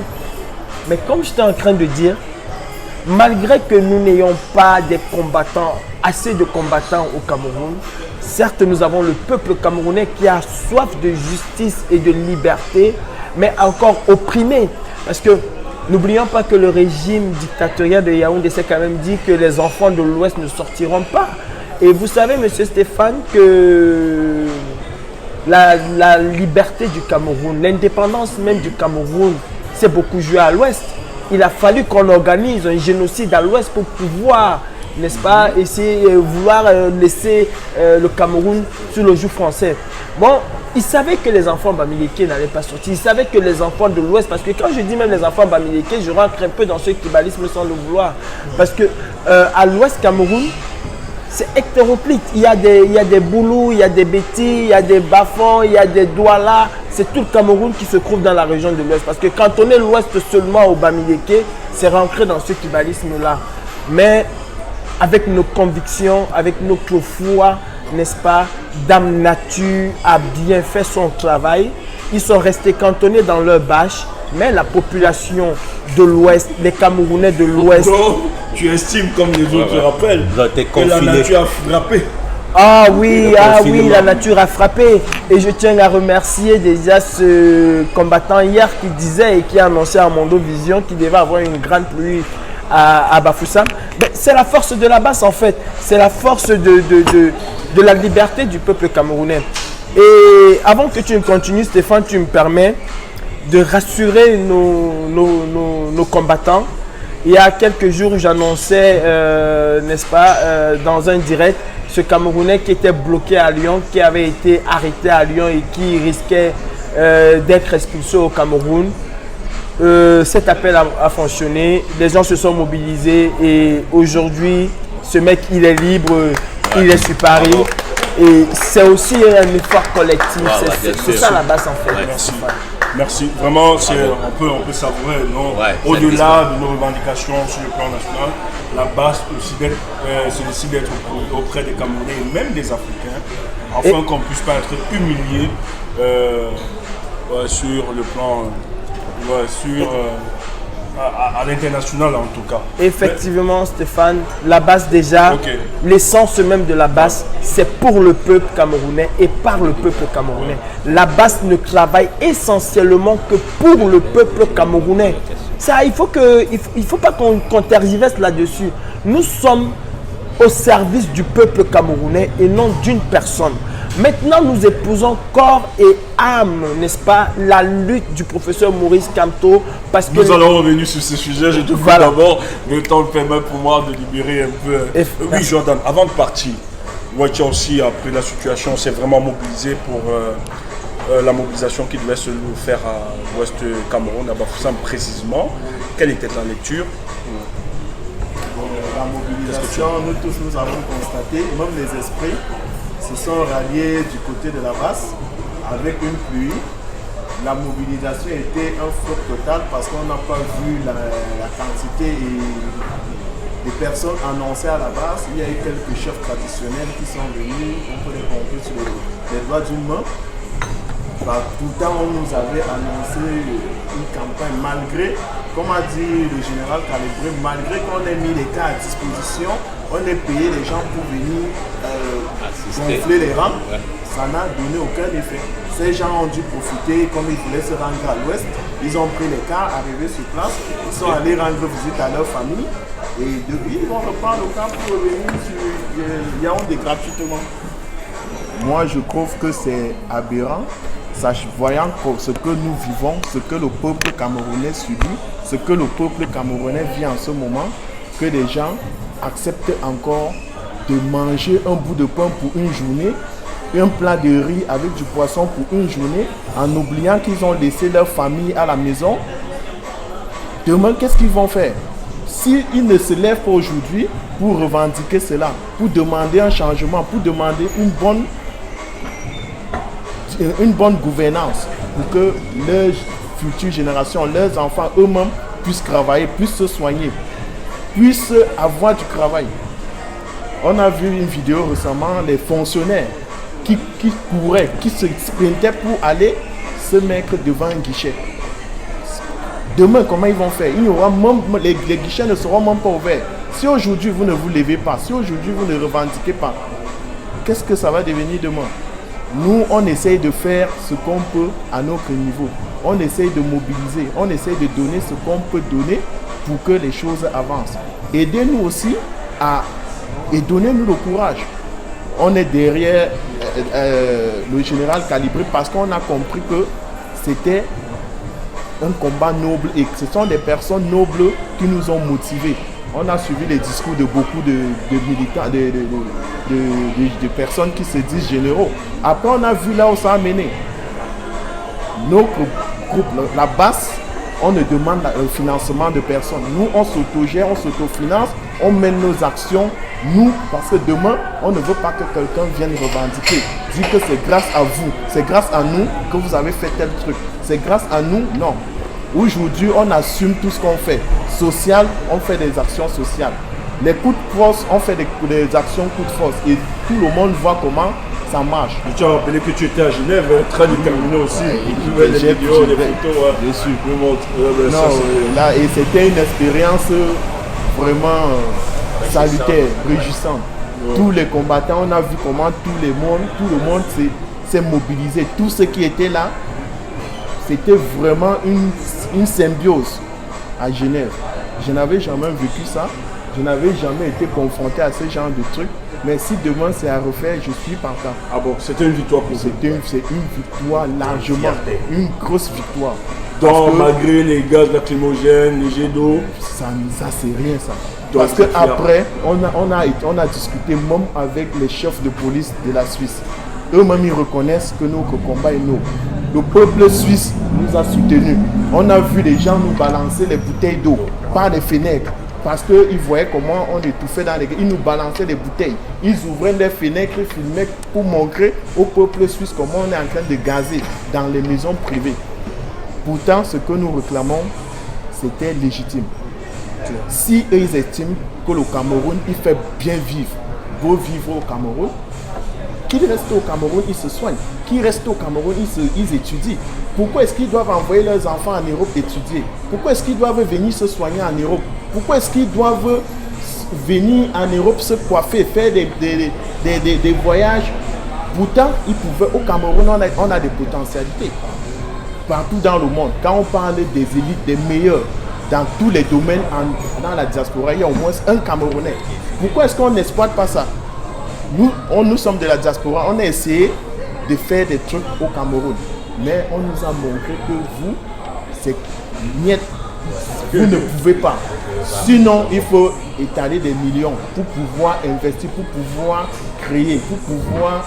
Mais comme j'étais en train de dire, malgré que nous n'ayons pas assez de combattants au Cameroun, certes nous avons le peuple camerounais qui a soif de justice et de liberté, mais encore opprimé. Parce que n'oublions pas que le régime dictatorial de Yaoundé s'est quand même dit que les enfants de l'Ouest ne sortiront pas. Et vous savez, monsieur Stéphane, que la liberté du Cameroun, l'indépendance même du Cameroun, c'est beaucoup joué à l'Ouest. Il a fallu qu'on organise un génocide à l'Ouest pour pouvoir, n'est-ce pas, essayer vouloir laisser le Cameroun sous le joug français. Bon, ils savaient que les enfants bamileke n'allaient pas sortir. Ils savaient que les enfants de l'Ouest, parce que quand je dis même les enfants bamileke, je rentre un peu dans ce tribalisme sans le vouloir. Parce que à l'Ouest Cameroun, c'est hétéroclite. Il y a des Boulous, il y a des Bétis, il y a des Bafons, il y a des Douala. C'est tout le Cameroun qui se trouve dans la région de l'Ouest. Parce que quand on est l'Ouest seulement au Bamileke, c'est rentré dans ce tribalisme-là. Mais avec nos convictions, avec notre foi, n'est-ce pas, Dame Nature a bien fait son travail. Ils sont restés cantonnés dans leur bâche. Mais la population de l'Ouest, les Camerounais de l'Ouest... Tu estimes, comme les autres te rappellent, que la confinés. nature a frappé. Ah oui, la nature a frappé. Et je tiens à remercier déjà ce combattant hier qui disait et qui a annoncé à Mondo Vision qu'il devait avoir une grande pluie à Bafoussam. C'est la force de la base en fait. C'est la force de la liberté du peuple camerounais. Et avant que tu ne continues, Stéphane, tu me permets de rassurer nos combattants. Il y a quelques jours, j'annonçais, n'est-ce pas, dans un direct, ce Camerounais qui était bloqué à Lyon, qui avait été arrêté à Lyon et qui risquait d'être expulsé au Cameroun. Cet appel a fonctionné, les gens se sont mobilisés et aujourd'hui, ce mec, il est libre, il est sur Paris. Et c'est aussi un effort collectif, c'est ça la base en fait. Ouais, merci. Vraiment, on peut savourer, non, au-delà de nos revendications sur le plan national, la base aussi c'est aussi d'être auprès des Camerounais et même des Africains, afin qu'on ne puisse pas être humilié sur le plan, à l'international en tout cas. Effectivement, Stéphane, la base déjà, l'essence même de la base, c'est pour le peuple camerounais et par le peuple camerounais. La base ne travaille essentiellement que pour le peuple camerounais. Ça, il faut pas qu'on tergiverse là-dessus. Nous sommes au service du peuple camerounais et non d'une personne. Maintenant, nous épousons corps et âme, n'est-ce pas, la lutte du professeur Maurice Kamto. Parce que nous allons revenir sur ce sujet. Je te prie d'abord, le temps le permet pour moi de libérer un peu. Oui, Jordan, avant de partir, Ouattara aussi, après la situation, s'est vraiment mobilisé pour la mobilisation qui devait se faire à l'ouest Cameroun, à Bafoussam précisément. Quelle était ta lecture? La mobilisation, nous tous nous avons constaté, même les esprits se sont ralliés du côté de la basse avec une pluie. La mobilisation était un flop total parce qu'on n'a pas vu la quantité des personnes annoncées à la base. Il y a eu quelques chefs traditionnels qui sont venus, on peut les compter sur les doigts d'une main. Pourtant, on nous avait annoncé une campagne malgré, comme a dit le général Calibré, malgré qu'on ait mis les cas à disposition, on ait payé les gens pour venir gonfler les rangs, ça n'a donné aucun effet. Ces gens ont dû profiter, comme ils voulaient se rendre à l'ouest, ils ont pris les cars, arrivés sur place, ils sont allés rendre visite à leur famille et depuis ils vont reprendre le camp pour revenir sur Yaoundé gratuitement. Moi je trouve que c'est aberrant. Voyant ce que nous vivons, ce que le peuple camerounais subit, ce que le peuple camerounais vit en ce moment, que les gens acceptent encore de manger un bout de pain pour une journée, un plat de riz avec du poisson pour une journée, en oubliant qu'ils ont laissé leur famille à la maison. Demain, qu'est-ce qu'ils vont faire? S'ils ne se lèvent pas aujourd'hui pour revendiquer cela, pour demander un changement, pour demander une bonne gouvernance pour que leurs futures générations, leurs enfants eux-mêmes puissent travailler, puissent se soigner, puissent avoir du travail. On a vu une vidéo récemment, les fonctionnaires qui couraient, qui se sprintaient pour aller se mettre devant un guichet. Demain, comment ils vont faire? Il y aura même, les guichets ne seront même pas ouverts. Si aujourd'hui vous ne vous levez pas, si aujourd'hui vous ne revendiquez pas, qu'est-ce que ça va devenir demain? Nous, on essaye de faire ce qu'on peut à notre niveau. On essaye de mobiliser, on essaye de donner ce qu'on peut donner pour que les choses avancent. Aidez-nous aussi et donnez-nous le courage. On est derrière le général Calibré parce qu'on a compris que c'était un combat noble et que ce sont des personnes nobles qui nous ont motivés. On a suivi les discours de beaucoup de militants, de personnes qui se disent généraux. Après, on a vu là où ça a mené. Notre groupe, la base, on ne demande le financement de personne. Nous, on s'autogère, on s'autofinance, on mène nos actions. Nous, parce que demain, on ne veut pas que quelqu'un vienne revendiquer. Dire que c'est grâce à vous, c'est grâce à nous que vous avez fait tel truc. C'est grâce à nous, non. Aujourd'hui, on assume tout ce qu'on fait. Social, on fait des actions sociales. Les coups de force, on fait des actions coups de force. Et tout le monde voit comment ça marche. Je tiens à rappeler que tu étais à Genève, très déterminé aussi. Tu les vidéos, les photos. Je suis. Là, et c'était une expérience vraiment salutaire, réjouissante. Ouais. Tous les combattants, on a vu comment tout le monde s'est mobilisé. Tous ceux qui étaient là, c'était vraiment une symbiose à Genève. Je n'avais jamais vécu ça. Je n'avais jamais été confronté à ce genre de trucs. Mais si demain c'est à refaire, je suis partant. Ah bon, c'était une victoire pour vous? C'est une victoire largement, une grosse victoire. Donc malgré les gaz lacrymogènes, les jets d'eau, ça c'est rien ça. Parce qu'après, on a discuté même avec les chefs de police de la Suisse. Eux-mêmes, ils reconnaissent que notre combat est noble. Le peuple suisse nous a soutenus. On a vu les gens nous balancer les bouteilles d'eau par les fenêtres. Parce qu'ils voyaient comment on étouffait dans les gars. Ils nous balançaient les bouteilles. Ils ouvraient les fenêtres, ils filmaient pour montrer au peuple suisse comment on est en train de gazer dans les maisons privées. Pourtant, ce que nous réclamons, c'était légitime. Si eux, ils estiment que le Cameroun, il fait bien vivre, beau vivre au Cameroun, qu'ils restent au Cameroun, ils se soignent. Qu'ils restent au Cameroun, ils étudient. Pourquoi est-ce qu'ils doivent envoyer leurs enfants en Europe étudier? Pourquoi est-ce qu'ils doivent venir se soigner en Europe? Pourquoi est-ce qu'ils doivent venir en Europe se coiffer, faire des voyages? Pourtant, ils pouvaient, au Cameroun, on a des potentialités. Partout dans le monde, quand on parle des élites, des meilleurs, dans tous les domaines, dans la diaspora, il y a au moins un Camerounais. Pourquoi est-ce qu'on n'exploite pas ça? Nous sommes de la diaspora, on a essayé de faire des trucs au Cameroun. Mais on nous a montré que vous, c'est niet. Vous ne pouvez pas. Sinon, il faut étaler des millions pour pouvoir investir, pour pouvoir créer, pour pouvoir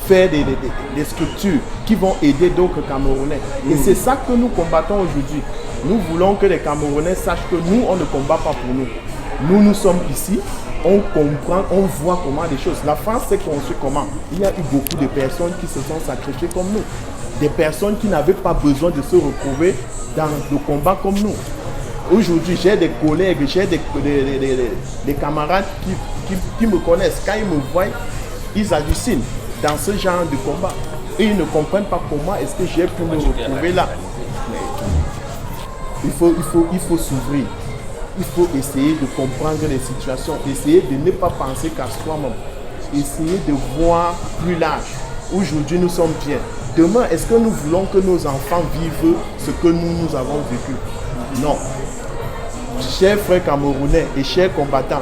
faire des structures qui vont aider d'autres Camerounais. Et c'est ça que nous combattons aujourd'hui. Nous voulons que les Camerounais sachent que nous, on ne combat pas pour nous. Nous sommes ici, on comprend, on voit comment les choses. La France s'est construite comment? Il y a eu beaucoup de personnes qui se sont sacrifiées comme nous. Des personnes qui n'avaient pas besoin de se retrouver dans le combat comme nous. Aujourd'hui, j'ai des collègues, j'ai des camarades qui me connaissent. Quand ils me voient, ils hallucinent dans ce genre de combat. Et ils ne comprennent pas comment est-ce que j'ai pu me retrouver là. Il faut s'ouvrir. Il faut essayer de comprendre les situations, essayer de ne pas penser qu'à soi-même, essayer de voir plus large. Aujourd'hui, nous sommes bien. Demain, est-ce que nous voulons que nos enfants vivent ce que nous avons vécu? Non. Chers frères camerounais et chers combattants,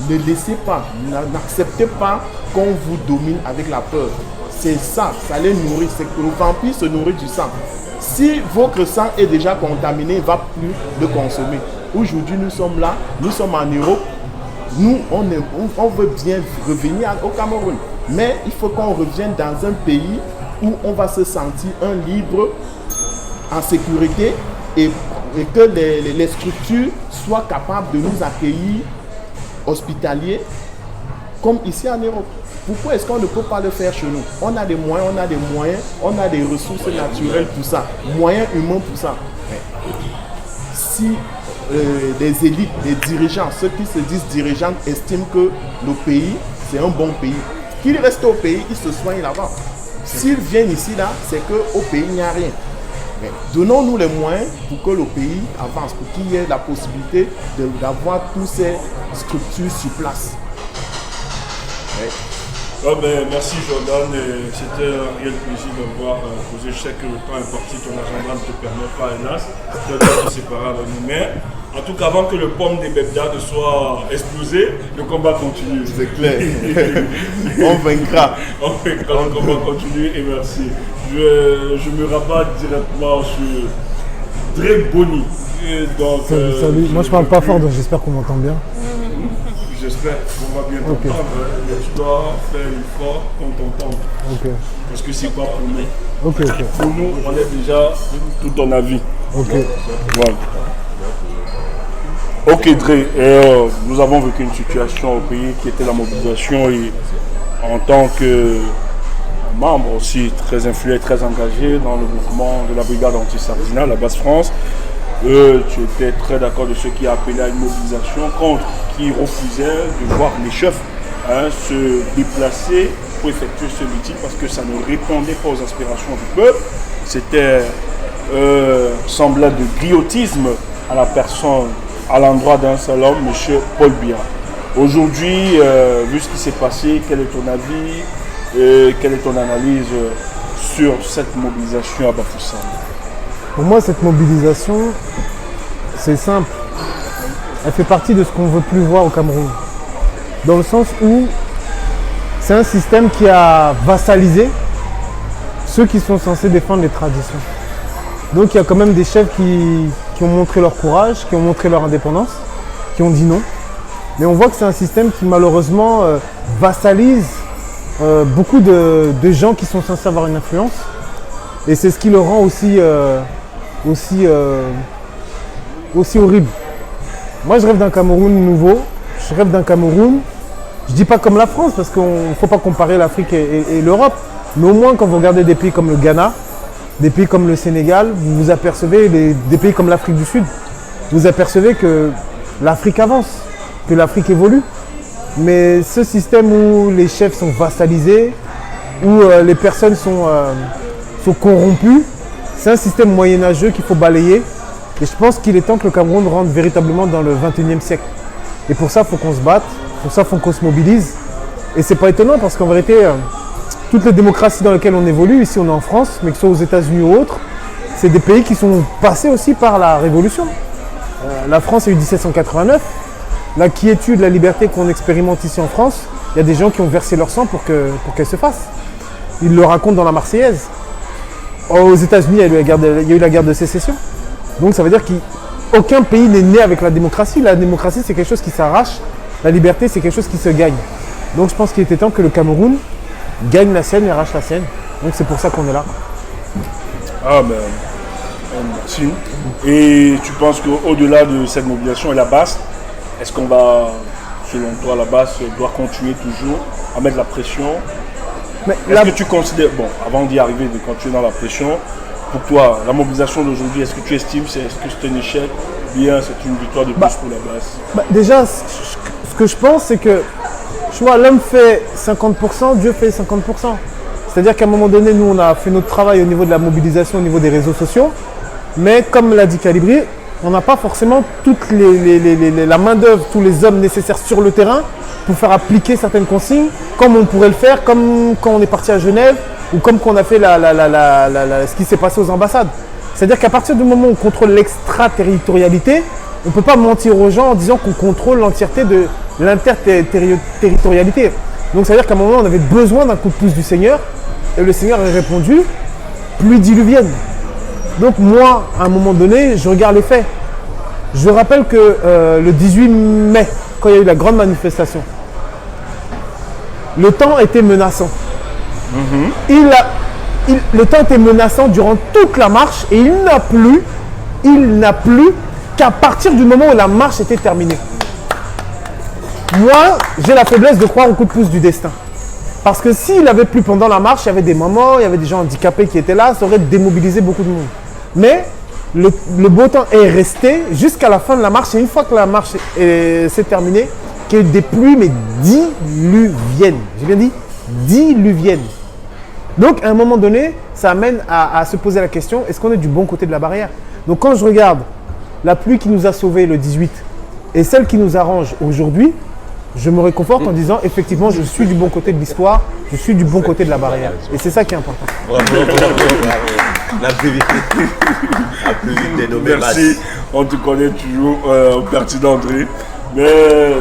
ne laissez pas, n'acceptez pas qu'on vous domine avec la peur. C'est ça, ça les nourrit. C'est que le vampire se nourrit du sang. Si votre sang est déjà contaminé, il ne va plus le consommer. Aujourd'hui, nous sommes là, nous sommes en Europe. Nous, on veut bien revenir au Cameroun. Mais il faut qu'on revienne dans un pays où on va se sentir libre, en sécurité et que les structures soient capables de nous accueillir hospitaliers comme ici en Europe. Pourquoi est-ce qu'on ne peut pas le faire chez nous? On a des moyens, on a des ressources naturelles pour ça, moyens humains pour ça. Si les élites, les dirigeants, ceux qui se disent dirigeants estiment que le pays, c'est un bon pays. Qu'ils restent au pays, ils se soignent là-bas. S'ils viennent ici, là, c'est qu'au pays, il n'y a rien. Mais donnons-nous les moyens pour que le pays avance, pour qu'il y ait la possibilité d'avoir toutes ces structures sur place. Ouais. Oh ben, merci Jordan, c'était un réel plaisir de voir posé. Je sais que le temps est parti, ton agenda ne te permet pas, hélas, de te séparer de nous. Mais en tout cas, avant que le pomme des Bebda ne soit explosé, le combat continue. C'est clair. On vaincra. On vaincra, le combat continue et merci. Je me rabats directement sur Drake Boni. Donc, salut. Moi je parle pas fort, donc j'espère qu'on m'entend bien. J'espère qu'on va bien t'entendre, mais tu dois faire l'effort qu'on t'entende. Ok. Parce que c'est pas pour nous. Ok. Pour nous, on est déjà tout ton avis. Ok. Voilà. Ok, Dre, nous avons vécu une situation au pays qui était la mobilisation et en tant que membre aussi très influent, très engagé dans le mouvement de la brigade anti-Sardina, la Basse France, tu étais très d'accord de ceux qui appelaient à une mobilisation contre, qui refusaient de voir les chefs se déplacer pour effectuer ce meeting parce que ça ne répondait pas aux aspirations du peuple. C'était semblait de griotisme à la personne, à l'endroit d'un seul homme, M. Paul Biya. Aujourd'hui, vu ce qui s'est passé, quel est ton avis, quelle est ton analyse sur cette mobilisation à Bafoussam? Pour moi, cette mobilisation, c'est simple. Elle fait partie de ce qu'on ne veut plus voir au Cameroun. Dans le sens où c'est un système qui a vassalisé ceux qui sont censés défendre les traditions. Donc il y a quand même des chefs qui ont montré leur courage, qui ont montré leur indépendance, qui ont dit non. Mais on voit que c'est un système qui malheureusement vassalise beaucoup de gens qui sont censés avoir une influence. Et c'est ce qui le rend aussi horrible. Moi je rêve d'un Cameroun nouveau, je rêve d'un Cameroun, je dis pas comme la France parce qu'il ne faut pas comparer l'Afrique et l'Europe, mais au moins quand vous regardez des pays comme le Ghana, des pays comme le Sénégal, vous vous apercevez, des pays comme l'Afrique du Sud, vous apercevez que l'Afrique avance, que l'Afrique évolue. Mais ce système où les chefs sont vassalisés, où les personnes sont corrompues, c'est un système moyenâgeux qu'il faut balayer. Et je pense qu'il est temps que le Cameroun rentre véritablement dans le 21e siècle. Et pour ça, il faut qu'on se batte, pour ça, il faut qu'on se mobilise. Et c'est pas étonnant parce qu'en vérité, toutes les démocraties dans lesquelles on évolue, ici on est en France, mais que ce soit aux États-Unis ou autres, c'est des pays qui sont passés aussi par la Révolution. La France a eu 1789. La quiétude, la liberté qu'on expérimente ici en France, il y a des gens qui ont versé leur sang pour qu'elle se fasse. Ils le racontent dans la Marseillaise. Aux États-Unis, il y a eu la guerre de sécession. Donc ça veut dire qu'aucun pays n'est né avec la démocratie. La démocratie, c'est quelque chose qui s'arrache. La liberté, c'est quelque chose qui se gagne. Donc je pense qu'il était temps que le Cameroun gagne la sienne et arrache la sienne. Donc c'est pour ça qu'on est là. Ah ben, merci. Et tu penses qu'au-delà de cette mobilisation et la base, est-ce qu'on va, selon toi, la base doit continuer toujours à mettre la pression? Est-ce que tu considères, bon, avant d'y arriver, de continuer dans la pression, pour toi, la mobilisation d'aujourd'hui, est-ce que tu estimes, est-ce que c'est un échec, bien c'est une victoire de plus pour la base? Déjà, ce que je pense, c'est que, tu vois, l'homme fait 50%, Dieu fait 50%. C'est-à-dire qu'à un moment donné, nous, on a fait notre travail au niveau de la mobilisation, au niveau des réseaux sociaux, mais comme l'a dit Calibri, on n'a pas forcément toute la main-d'œuvre, tous les hommes nécessaires sur le terrain pour faire appliquer certaines consignes, comme on pourrait le faire, comme quand on est parti à Genève, ou comme quand on a fait ce qui s'est passé aux ambassades. C'est-à-dire qu'à partir du moment où on contrôle l'extraterritorialité, on ne peut pas mentir aux gens en disant qu'on contrôle l'entièreté de l'interterritorialité. Donc ça veut dire qu'à un moment, on avait besoin d'un coup de pouce du Seigneur, et le Seigneur a répondu, pluie diluvienne. Donc moi, à un moment donné, je regarde les faits. Je rappelle que le 18 mai, quand il y a eu la grande manifestation, le temps était menaçant. Le temps était menaçant durant toute la marche et il n'a plu qu'à partir du moment où la marche était terminée. Moi, j'ai la faiblesse de croire au coup de pouce du destin. Parce que s'il avait plu pendant la marche, il y avait des moments, il y avait des gens handicapés qui étaient là, ça aurait démobilisé beaucoup de monde. Mais le beau temps est resté jusqu'à la fin de la marche. Et une fois que la marche s'est terminée, qu'il y a eu des pluies, mais diluviennes. J'ai bien dit diluviennes. Donc, à un moment donné, ça amène à se poser la question, est-ce qu'on est du bon côté de la barrière? Donc, quand je regarde la pluie qui nous a sauvés le 18 et celle qui nous arrange aujourd'hui, je me réconforte en disant, effectivement, je suis du bon côté de l'histoire, je suis du bon côté de la barrière. Et c'est ça qui est important. Bravo. La plus vite dénommée. Merci. On te connaît toujours pertinent, André. Mais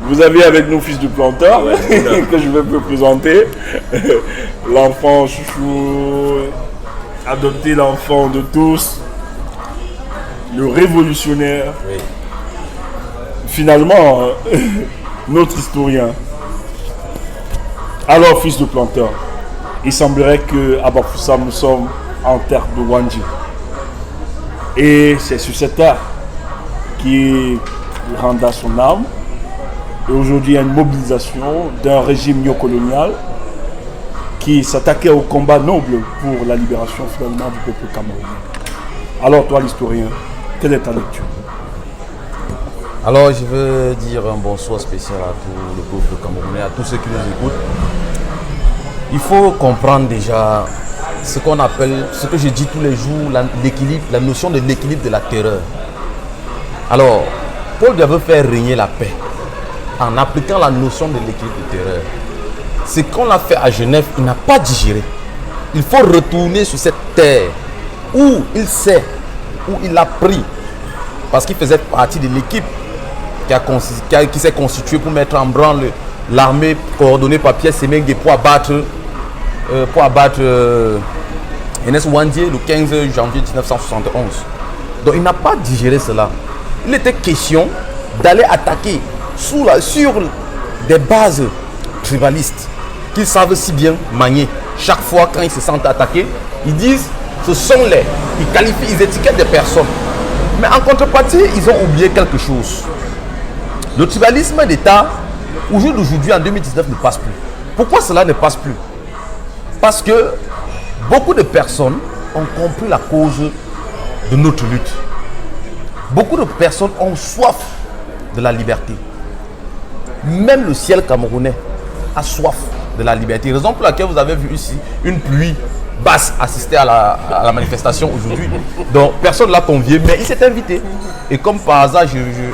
vous avez avec nous fils du planteur, que je vais vous présenter. L'enfant chouchou, adopté l'enfant de tous, le révolutionnaire. Oui. Finalement, notre historien. Alors, fils de planteur, il semblerait qu'à Bafoussa, nous sommes en terre de Wandji. Et c'est sur cette terre qui renda son âme. Et aujourd'hui, il y a une mobilisation d'un régime néocolonial qui s'attaquait au combat noble pour la libération finalement du peuple camerounais. Alors, toi, l'historien, quelle est ta lecture? Alors, je veux dire un bonsoir spécial à tout le peuple camerounais, à tous ceux qui nous écoutent. Il faut comprendre déjà ce qu'on appelle, ce que je dis tous les jours, l'équilibre, la notion de l'équilibre de la terreur. Alors, Paul veut faire régner la paix en appliquant la notion de l'équilibre de terreur. Ce qu'on a fait à Genève, il n'a pas digéré. Il faut retourner sur cette terre où il sait, où il a pris, parce qu'il faisait partie de l'équipe qui s'est constituée pour mettre en branle l'armée coordonnée par Pierre Semengue pour abattre Enes Wandié le 15 janvier 1971. Donc il n'a pas digéré cela. Il était question d'aller attaquer sur des bases tribalistes qu'ils savent si bien manier. Chaque fois quand ils se sentent attaqués, ils disent ce sont ils qualifient, ils étiquettent des personnes. Mais en contrepartie, ils ont oublié quelque chose. Le tribalisme d'État, au jour d'aujourd'hui, en 2019, ne passe plus. Pourquoi cela ne passe plus? Parce que beaucoup de personnes ont compris la cause de notre lutte. Beaucoup de personnes ont soif de la liberté. Même le ciel camerounais a soif de la liberté. Raison pour laquelle vous avez vu ici une pluie basse assister à la manifestation aujourd'hui. Donc personne ne l'a convié, mais il s'est invité. Et comme par hasard,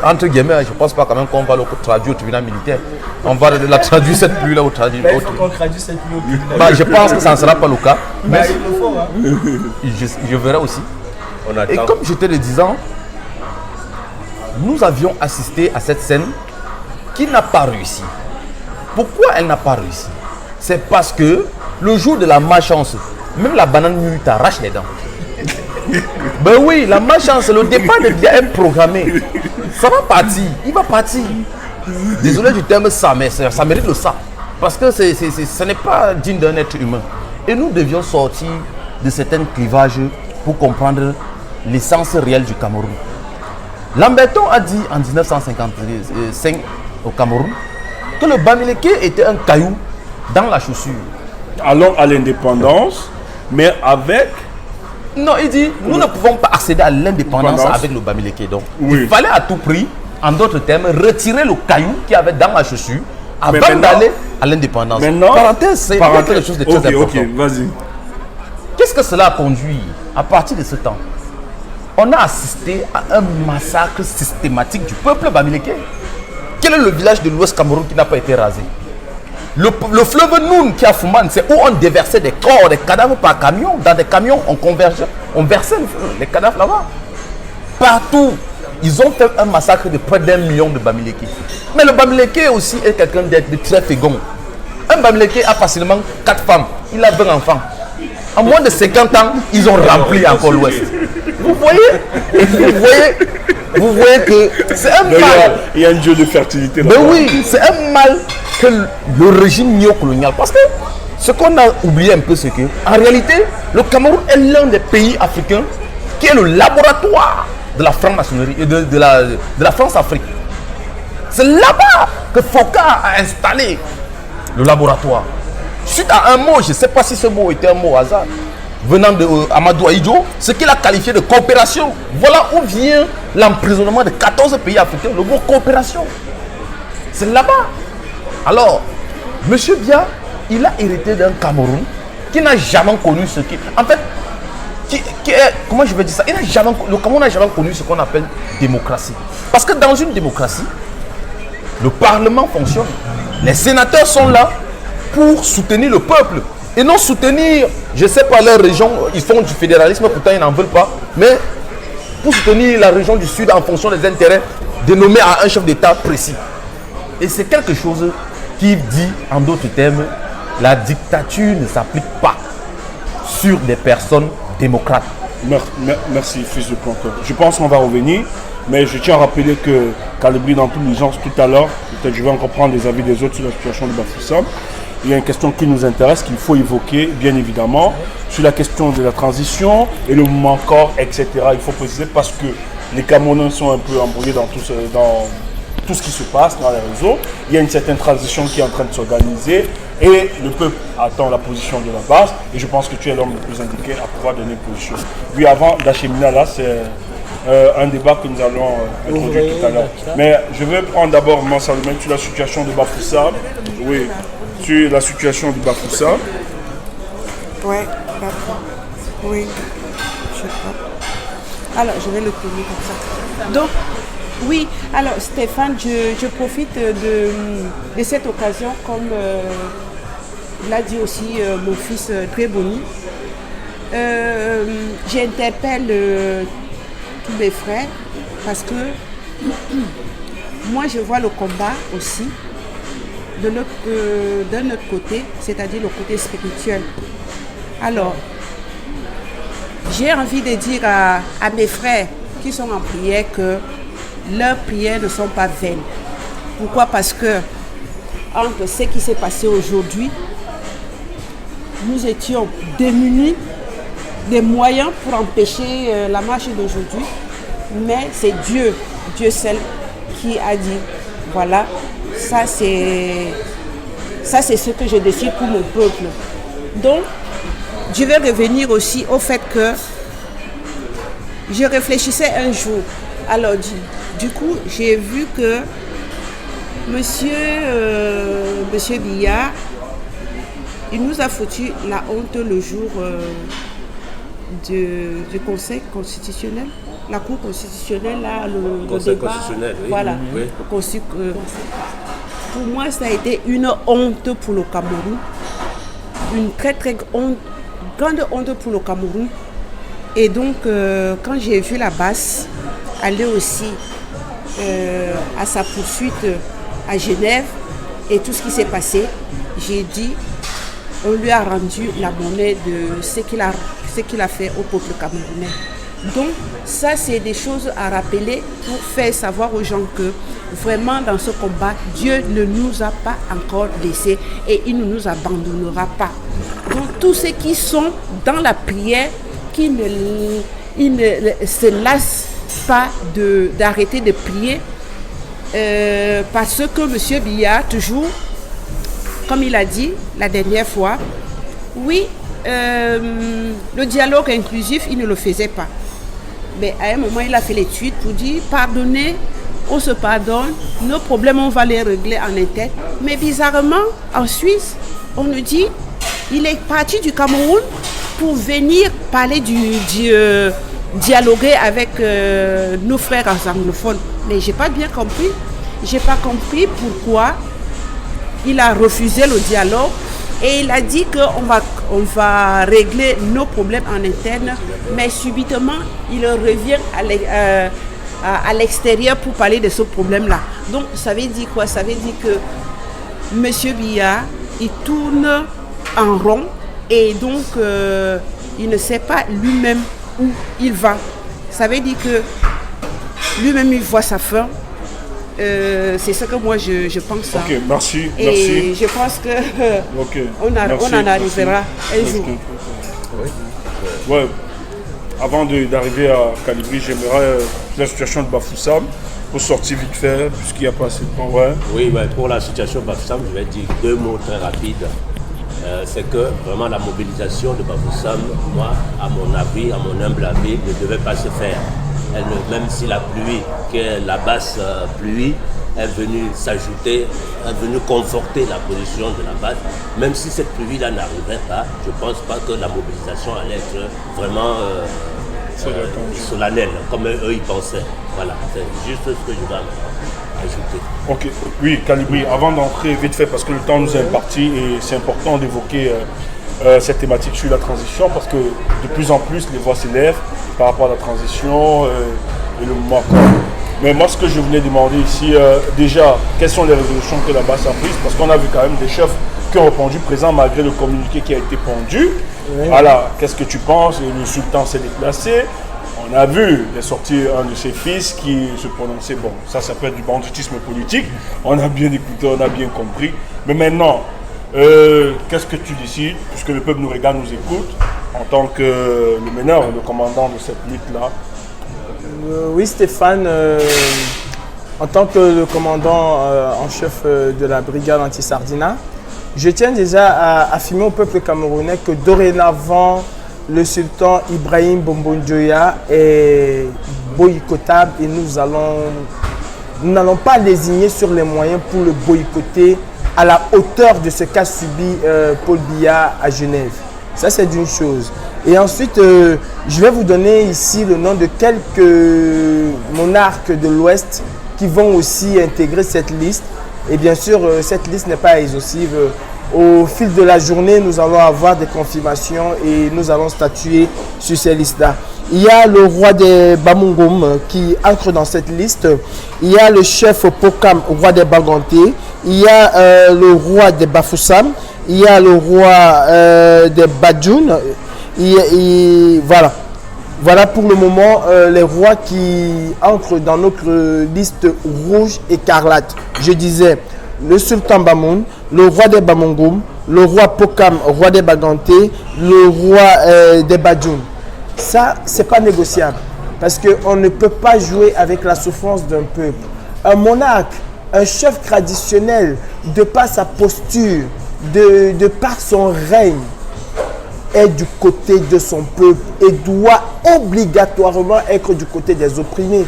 entre guillemets, je ne pense pas quand même qu'on va le traduire au tribunal militaire. On va la traduire cette pluie-là au tribunal. Il faut qu'on traduise cette pluie au tribunal. Bah, je pense que ça ne sera pas le cas. Mais il le faut, hein. je verrai aussi. Et comme je te le disais, nous avions assisté à cette scène qui n'a pas réussi. Pourquoi elle n'a pas réussi? C'est parce que le jour de la malchance, même la banane mûre t'arrache les dents. Ben oui, la malchance, le départ de bien est programmé. Ça va partir, il va partir. Désolé du terme ça, mais ça mérite le ça. Parce que ce n'est pas digne d'un être humain. Et nous devions sortir de certains clivages pour comprendre l'essence réelle du Cameroun. Lamberton a dit en 1955 au Cameroun que le Bamileke était un caillou dans la chaussure. Allons à l'indépendance, mais avec... Non, il dit, nous ne pouvons pas accéder à l'indépendance avec le Bamileke. Donc, il fallait à tout prix, en d'autres termes, retirer le caillou qu'il y avait dans la chaussure avant d'aller à l'indépendance. Parenthèse, c'est quelque chose de très important. Ok, vas-y. Qu'est-ce que cela a conduit? À partir de ce temps, on a assisté à un massacre systématique du peuple Bamileke. Quel est le village de l'Ouest Cameroun qui n'a pas été rasé? Le fleuve Noun qui a Fouman, c'est où on déversait des corps, des cadavres par camion. Dans des camions, on versait les cadavres là-bas. Partout, ils ont fait un massacre de près d'1 million de Bamileke. Mais le Bamileke aussi est quelqu'un de très fécond. Un Bamileke a facilement 4 femmes. Il a 20 enfants. En moins de 50 ans, ils ont rempli encore l'Ouest. Vous voyez? Et vous voyez que c'est un mal. Il y a un jeu de fertilité là-bas. Mais oui, c'est un mal que le régime néocolonial. Parce que ce qu'on a oublié un peu, c'est que en réalité, le Cameroun est l'un des pays africains qui est le laboratoire de la franc-maçonnerie et de la France-Afrique. C'est là-bas que Foucault a installé le laboratoire. Suite à un mot, je ne sais pas si ce mot était un mot au hasard, venant de Amadou Ahidjo, ce qu'il a qualifié de coopération. Voilà où vient l'emprisonnement de 14 pays africains, le mot coopération. C'est là-bas. Alors, M. Biya, il a hérité d'un Cameroun qui n'a jamais connu ce qui... En fait, comment je vais dire ça? Le Cameroun n'a jamais connu ce qu'on appelle démocratie. Parce que dans une démocratie, le Parlement fonctionne. Les sénateurs sont là pour soutenir le peuple. Et non soutenir, je sais pas, leur région, ils font du fédéralisme, pourtant ils n'en veulent pas. Mais pour soutenir la région du Sud en fonction des intérêts dénommés à un chef d'État précis. Et c'est quelque chose qui dit, en d'autres termes, la dictature ne s'applique pas sur des personnes démocrates. Merci, fils de Planteur. Je pense qu'on va revenir, mais je tiens à rappeler que Calibri, dans toute l'urgence tout à l'heure, peut-être je vais encore prendre les avis des autres sur la situation de Bafoussam. Il y a une question qui nous intéresse, qu'il faut évoquer, bien évidemment, sur la question de la transition et le moment corps, etc. Il faut préciser parce que les Camerounais sont un peu embrouillés dans tout ce qui se passe dans les réseaux. Il y a une certaine transition qui est en train de s'organiser et le peuple attend la position de la base. Et je pense que tu es l'homme le plus indiqué à pouvoir donner une position. Oui, avant d'acheminer là, c'est un débat que nous allons introduire tout à l'heure. Mais je vais prendre d'abord Mansa Loumen sur la situation de Bafoussam. Oui. Sur la situation du Bafoussam. Oui, d'accord. Oui, je sais pas. Alors, je vais le tourner comme ça. Donc, oui, alors Stéphane, je profite de cette occasion, comme l'a dit aussi mon fils Tréboni. J'interpelle tous mes frères parce que moi je vois le combat aussi d'un autre côté, c'est-à-dire le côté spirituel. Alors, j'ai envie de dire à mes frères qui sont en prière que leurs prières ne sont pas vaines. Pourquoi? Parce que entre ce qui s'est passé aujourd'hui, nous étions démunis des moyens pour empêcher la marche d'aujourd'hui, mais c'est Dieu seul qui a dit, voilà, ça c'est ce que je décide pour mon peuple. Donc, je vais revenir aussi au fait que je réfléchissais un jour. Alors, du coup, j'ai vu que Monsieur Biya, il nous a foutu la honte le jour du Conseil constitutionnel, la Cour constitutionnelle, là, le Conseil débat, constitutionnel, oui. voilà. Oui. Pour moi, ça a été une honte pour le Cameroun, une très très grande honte pour le Cameroun. Et donc, quand j'ai vu la basse aller aussi à sa poursuite à Genève et tout ce qui s'est passé, j'ai dit, on lui a rendu la monnaie de ce qu'il a fait au peuple camerounais. Donc, ça, c'est des choses à rappeler pour faire savoir aux gens que vraiment, dans ce combat, Dieu ne nous a pas encore laissés et il ne nous abandonnera pas. Donc, tous ceux qui sont dans la prière, qui ne se lassent pas d'arrêter de prier, parce que M. Biya, toujours, comme il a dit la dernière fois, oui, le dialogue inclusif, il ne le faisait pas. Mais à un moment, il a fait l'étude pour dire, pardonnez, on se pardonne, nos problèmes, on va les régler en interne. Mais bizarrement, en Suisse, on nous dit, il est parti du Cameroun pour venir parler dialoguer avec nos frères anglophones. Mais je n'ai pas bien compris. Je n'ai pas compris pourquoi il a refusé le dialogue et il a dit qu'on va régler nos problèmes en interne, mais subitement, il revient à l'extérieur pour parler de ce problème-là. Donc, ça veut dire quoi? Ça veut dire que M. Biya, il tourne en rond et donc il ne sait pas lui-même où il va. Ça veut dire que lui-même, il voit sa fin. C'est ce que moi je pense. Ok, merci. Et merci. je pense que on en arrivera un jour. Oui. Ouais. Avant d'arriver à Calibri, j'aimerais la situation de Bafoussam pour sortir vite fait, puisqu'il n'y a pas assez de temps. Ouais. Oui, pour la situation de Bafoussam, je vais dire deux mots très rapides. c'est que vraiment la mobilisation de Bafoussam, moi, à mon avis, à mon humble avis, ne devait pas se faire. Même si la pluie, qui est la basse pluie, est venue s'ajouter, est venue conforter la position de la base, même si cette pluie-là n'arrivait pas, je ne pense pas que la mobilisation allait être vraiment solennelle, comme eux ils pensaient. Voilà, c'est juste ce que je vais ajouter. Ok, oui, Calibri, avant d'entrer vite fait, parce que le temps nous est imparti et c'est important d'évoquer cette thématique sur la transition, parce que de plus en plus les voix s'élèvent par rapport à la transition et le mouvement. Mais moi, ce que je voulais demander ici, déjà, quelles sont les résolutions que la base a prises, parce qu'on a vu quand même des chefs qui ont répondu présent malgré le communiqué qui a été pondu. Oui. Voilà, qu'est-ce que tu penses? Le sultan s'est déplacé. On a vu les sorties un de ses fils qui se prononçait, bon, ça s'appelle du banditisme politique. On a bien écouté, on a bien compris. Mais maintenant, qu'est-ce que tu décides, puisque le peuple nous regarde, nous écoute, en tant que le meneur, le commandant de cette lutte-là? Oui, Stéphane, en tant que le commandant en chef de la brigade anti-Sardina, je tiens déjà à affirmer au peuple camerounais que dorénavant, le sultan Ibrahim Bombondjoya est boycottable et nous n'allons pas lésigner sur les moyens pour le boycotter à la hauteur de ce qu'a subi Paul Biya à Genève. Ça, c'est d'une chose. Et ensuite, je vais vous donner ici le nom de quelques monarques de l'Ouest qui vont aussi intégrer cette liste. Et bien sûr, cette liste n'est pas exhaustive. Au fil de la journée, nous allons avoir des confirmations et nous allons statuer sur ces listes-là. Il y a le roi des Bamungum qui entre dans cette liste. Il y a le chef Pokam, roi des Baganté. Il y a le roi des Bafoussam. Il y a le roi des Badjoun. Voilà. Voilà pour le moment les rois qui entrent dans notre liste rouge écarlate. Je disais le sultan Bamoun, le roi des Bamungum, le roi Pokam, roi des Baganté, le roi des Badjoun. Ça, c'est pas négociable parce qu'on ne peut pas jouer avec la souffrance d'un peuple. Un monarque, un chef traditionnel, de par sa posture, de par son règne, est du côté de son peuple et doit obligatoirement être du côté des opprimés.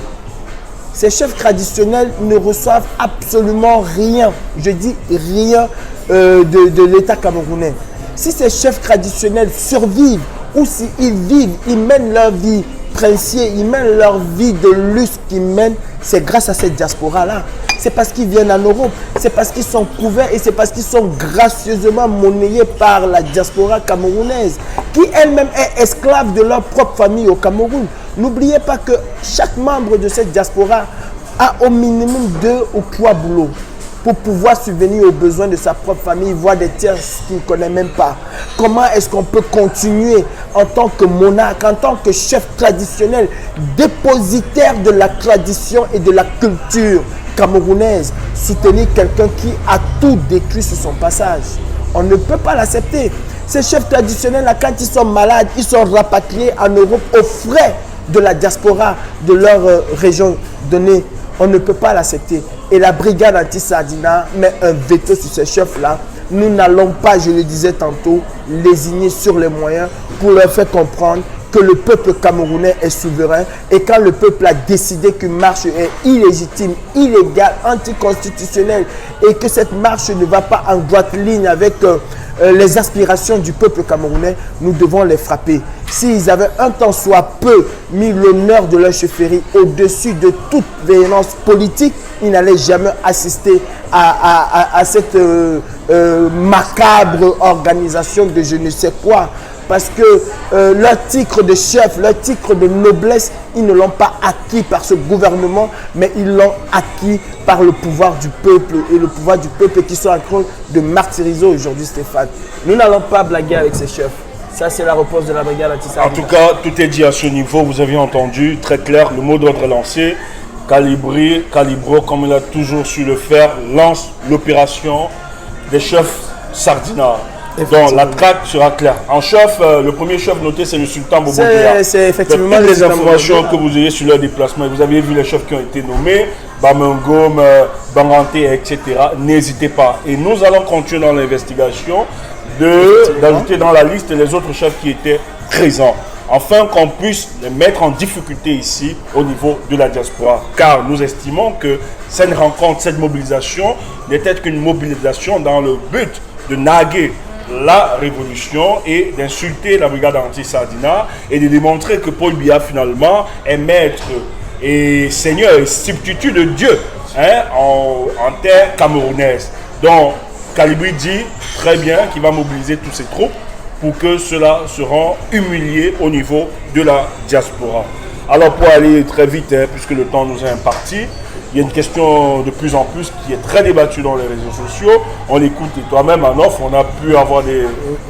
Ces chefs traditionnels ne reçoivent absolument rien, je dis rien, de l'État camerounais. Si ces chefs traditionnels survivent ou s'ils vivent, ils mènent leur vie princier, ils mènent leur vie de luxe qu'ils mènent, c'est grâce à cette diaspora-là. C'est parce qu'ils viennent en Europe, c'est parce qu'ils sont couverts et c'est parce qu'ils sont gracieusement monnayés par la diaspora camerounaise, qui elle-même est esclave de leur propre famille au Cameroun. N'oubliez pas que chaque membre de cette diaspora a au minimum 2 ou 3 boulots pour pouvoir subvenir aux besoins de sa propre famille, voire des tiers qu'il ne connaît même pas. Comment est-ce qu'on peut continuer en tant que monarque, en tant que chef traditionnel, dépositaire de la tradition et de la culture camerounaise, soutenir quelqu'un qui a tout détruit sur son passage? On ne peut pas l'accepter. Ces chefs traditionnels, quand ils sont malades, ils sont rapatriés en Europe aux frais de la diaspora de leur région donnée. On ne peut pas l'accepter. Et la brigade anti-Sardina met un veto sur ces chefs-là. Nous n'allons pas, je le disais tantôt, lésigner sur les moyens pour leur faire comprendre que le peuple camerounais est souverain. Et quand le peuple a décidé qu'une marche est illégitime, illégale, anticonstitutionnelle, et que cette marche ne va pas en droite ligne avec les aspirations du peuple camerounais, nous devons les frapper. S'ils avaient un tant soit peu mis l'honneur de leur chefferie au-dessus de toute véhémence politique, ils n'allaient jamais assister à cette macabre organisation de je ne sais quoi. Parce que leur titre de chef, leur titre de noblesse, ils ne l'ont pas acquis par ce gouvernement, mais ils l'ont acquis par le pouvoir du peuple. Et le pouvoir du peuple qui sont en train de martyriser aujourd'hui, Stéphane. Nous n'allons pas blaguer avec ces chefs. Ça, c'est la réponse de la brigade anti-Sardina. En tout cas, tout est dit à ce niveau. Vous avez entendu, très clair, le mot d'ordre lancé. Calibro, comme il a toujours su le faire, lance l'opération des chefs Sardina. Donc la traque sera claire. En chef, le premier chef noté, c'est le sultan Bobo Dia. C'est effectivement les informations que vous ayez sur leur déplacement. Vous avez vu les chefs qui ont été nommés, Bamungum, Banganté, etc. N'hésitez pas. Et nous allons continuer dans l'investigation d'ajouter dans la liste les autres chefs qui étaient présents, afin qu'on puisse les mettre en difficulté ici au niveau de la diaspora. Car nous estimons que cette rencontre, cette mobilisation n'était qu'une mobilisation dans le but de narguer la révolution et d'insulter la brigade anti-Sardina et de démontrer que Paul Biya finalement est maître et seigneur et substitut de Dieu en terre camerounaise. Donc Kalibri dit très bien qu'il va mobiliser tous ses troupes pour que ceux-là seront humiliés au niveau de la diaspora. Alors pour aller très vite, puisque le temps nous est imparti, il y a une question de plus en plus qui est très débattue dans les réseaux sociaux. On écoute, et toi-même en offre, on a pu avoir des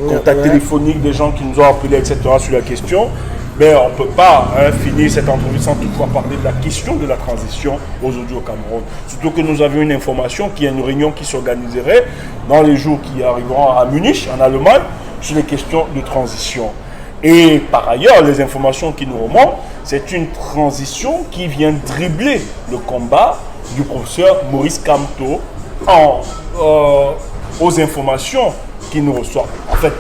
contacts téléphoniques, des gens qui nous ont appelés, etc. sur la question. Mais on ne peut pas finir cette entrevue sans toutefois parler de la question de la transition aujourd'hui au Cameroun. Surtout que nous avions une information qu'il y a une réunion qui s'organiserait dans les jours qui arriveront à Munich, en Allemagne, sur les questions de transition. Et par ailleurs, les informations qui nous remontent, c'est une transition qui vient dribbler le combat du professeur Maurice Kamto aux informations qu'il nous reçoit. En fait,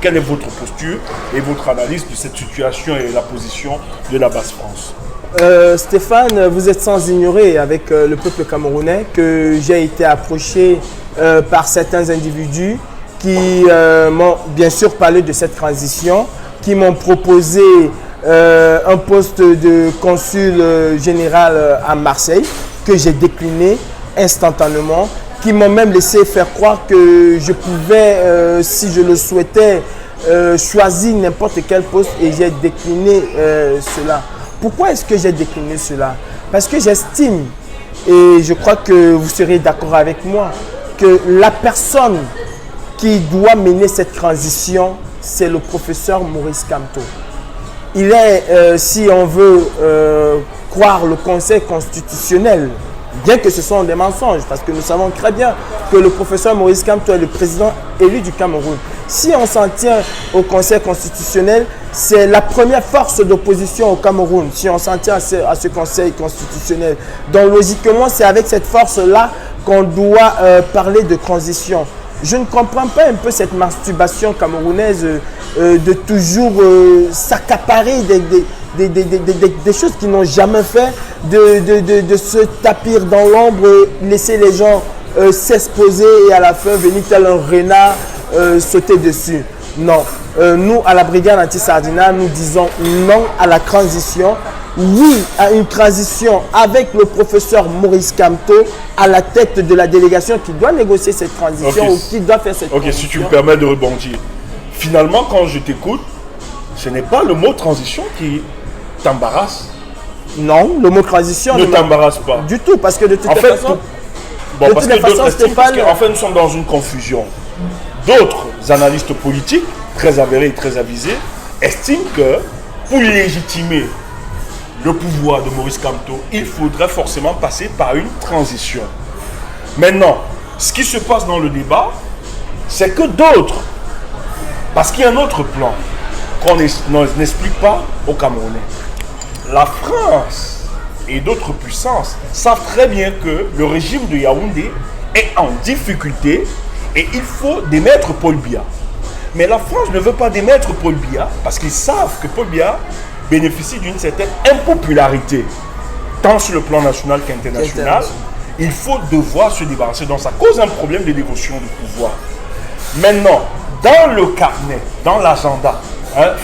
quelle est votre posture et votre analyse de cette situation et la position de la Basse-France? Stéphane, vous êtes sans ignorer avec le peuple camerounais que j'ai été approché par certains individus qui m'ont bien sûr parlé de cette transition, qui m'ont proposé un poste de consul général à Marseille, que j'ai décliné instantanément, qui m'ont même laissé faire croire que je pouvais, si je le souhaitais, choisir n'importe quel poste, et j'ai décliné cela. Pourquoi est-ce que j'ai décliné cela? Parce que j'estime, et je crois que vous serez d'accord avec moi, que la personne qui doit mener cette transition, c'est le professeur Maurice Kamto. Il est, si on veut croire le Conseil constitutionnel, bien que ce soit des mensonges, parce que nous savons très bien que le professeur Maurice Kamto est le président élu du Cameroun. Si on s'en tient au Conseil constitutionnel, c'est la première force d'opposition au Cameroun, si on s'en tient à ce Conseil constitutionnel. Donc logiquement, c'est avec cette force-là qu'on doit parler de transition. Je ne comprends pas un peu cette masturbation camerounaise de toujours s'accaparer des choses qu'ils n'ont jamais fait, de se tapir dans l'ombre, laisser les gens s'exposer et à la fin venir tel un renard sauter dessus. Non, nous à la brigade anti-Sardina, nous disons non à la transition. Oui à une transition avec le professeur Maurice Kamto à la tête de la délégation qui doit négocier cette transition ou qui doit faire cette transition. Si tu me permets de rebondir. Finalement, quand je t'écoute, ce n'est pas le mot transition qui t'embarrasse. Non, le mot transition ne t'embarrasse pas. Du tout, parce que de toute façon, Stéphane, en fait, nous sommes dans une confusion. D'autres analystes politiques, très avérés et très avisés, estiment que pour légitimer le pouvoir de Maurice Kamto, il faudrait forcément passer par une transition. Maintenant, ce qui se passe dans le débat, c'est que d'autres, parce qu'il y a un autre plan qu'on n'explique pas aux Camerounais. La France et d'autres puissances savent très bien que le régime de Yaoundé est en difficulté et il faut démettre Paul Biya. Mais la France ne veut pas démettre Paul Biya parce qu'ils savent que Paul Biya bénéficie d'une certaine impopularité, tant sur le plan national qu'international. Il faut devoir se débarrasser. Donc ça cause un problème de dévotion du pouvoir. Maintenant, dans le carnet, dans l'agenda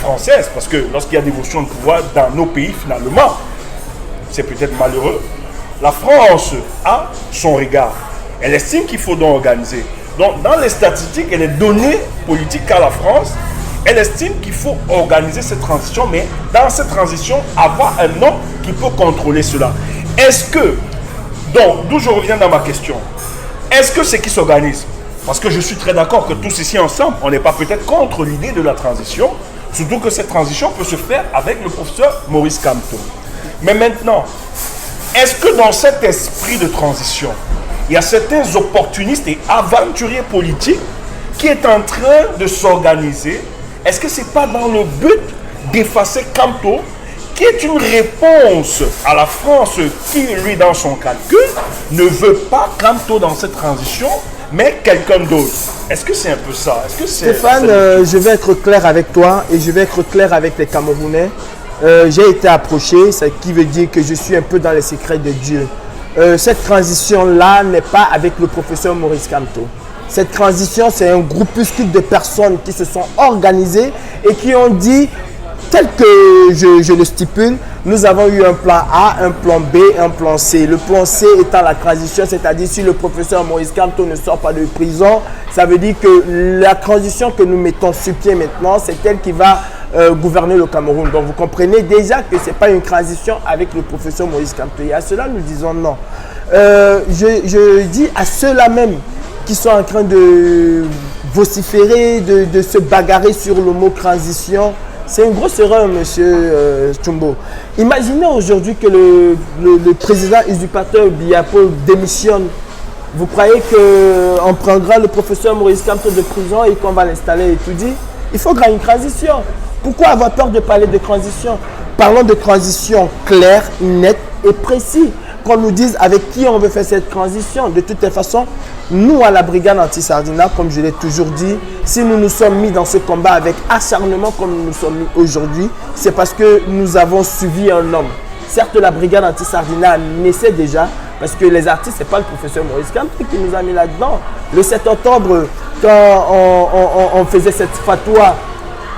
française, parce que lorsqu'il y a dévotion de pouvoir dans nos pays, finalement, c'est peut-être malheureux, la France a son regard. Elle estime qu'il faut donc organiser. Donc dans les statistiques et les données politiques qu'a la France, elle estime qu'il faut organiser cette transition, mais dans cette transition, avoir un homme qui peut contrôler cela. Est-ce que, donc, d'où je reviens dans ma question, est-ce que c'est qui s'organise? Parce que je suis très d'accord que tous ici ensemble, on n'est pas peut-être contre l'idée de la transition, surtout que cette transition peut se faire avec le professeur Maurice Kamto. Mais maintenant, est-ce que dans cet esprit de transition, il y a certains opportunistes et aventuriers politiques qui est en train de s'organiser? Est-ce que ce n'est pas dans le but d'effacer Kamto, qui est une réponse à la France qui, lui, dans son calcul, ne veut pas Kamto dans cette transition, mais quelqu'un d'autre. Est-ce que c'est un peu ça? Est-ce que Stéphane, je vais être clair avec toi et je vais être clair avec les Camerounais. J'ai été approché, ce qui veut dire que je suis un peu dans les secrets de Dieu. Cette transition-là n'est pas avec le professeur Maurice Kamto. Cette transition, c'est un groupuscule de personnes qui se sont organisées et qui ont dit, tel que je le stipule, nous avons eu un plan A, un plan B, un plan C. Le plan C étant la transition, c'est-à-dire si le professeur Maurice Kamto ne sort pas de prison, ça veut dire que la transition que nous mettons sur pied maintenant, c'est elle qui va gouverner le Cameroun. Donc vous comprenez déjà que ce n'est pas une transition avec le professeur Maurice Kamto. Et à cela, nous disons non. Je dis à ceux-là même qui sont en train de vociférer, de se bagarrer sur le mot transition, c'est une grosse erreur, monsieur Tchumbo. Imaginez aujourd'hui que le président usurpateur Biapo démissionne. Vous croyez qu'on prendra le professeur Maurice Kamto de prison et qu'on va l'installer et tout dit? Il faudra une transition. Pourquoi avoir peur de parler de transition? Parlons de transition claire, nette et précise. Qu'on nous dise avec qui on veut faire cette transition. De toutes les façons, nous à la brigade anti-Sardina, comme je l'ai toujours dit, si nous nous sommes mis dans ce combat avec acharnement comme nous nous sommes mis aujourd'hui, c'est parce que nous avons suivi un homme. Certes, la brigade anti-Sardina naissait déjà, parce que les artistes, ce n'est pas le professeur Maurice Kamto qui nous a mis là-dedans. Le 7 octobre, quand on faisait cette fatwa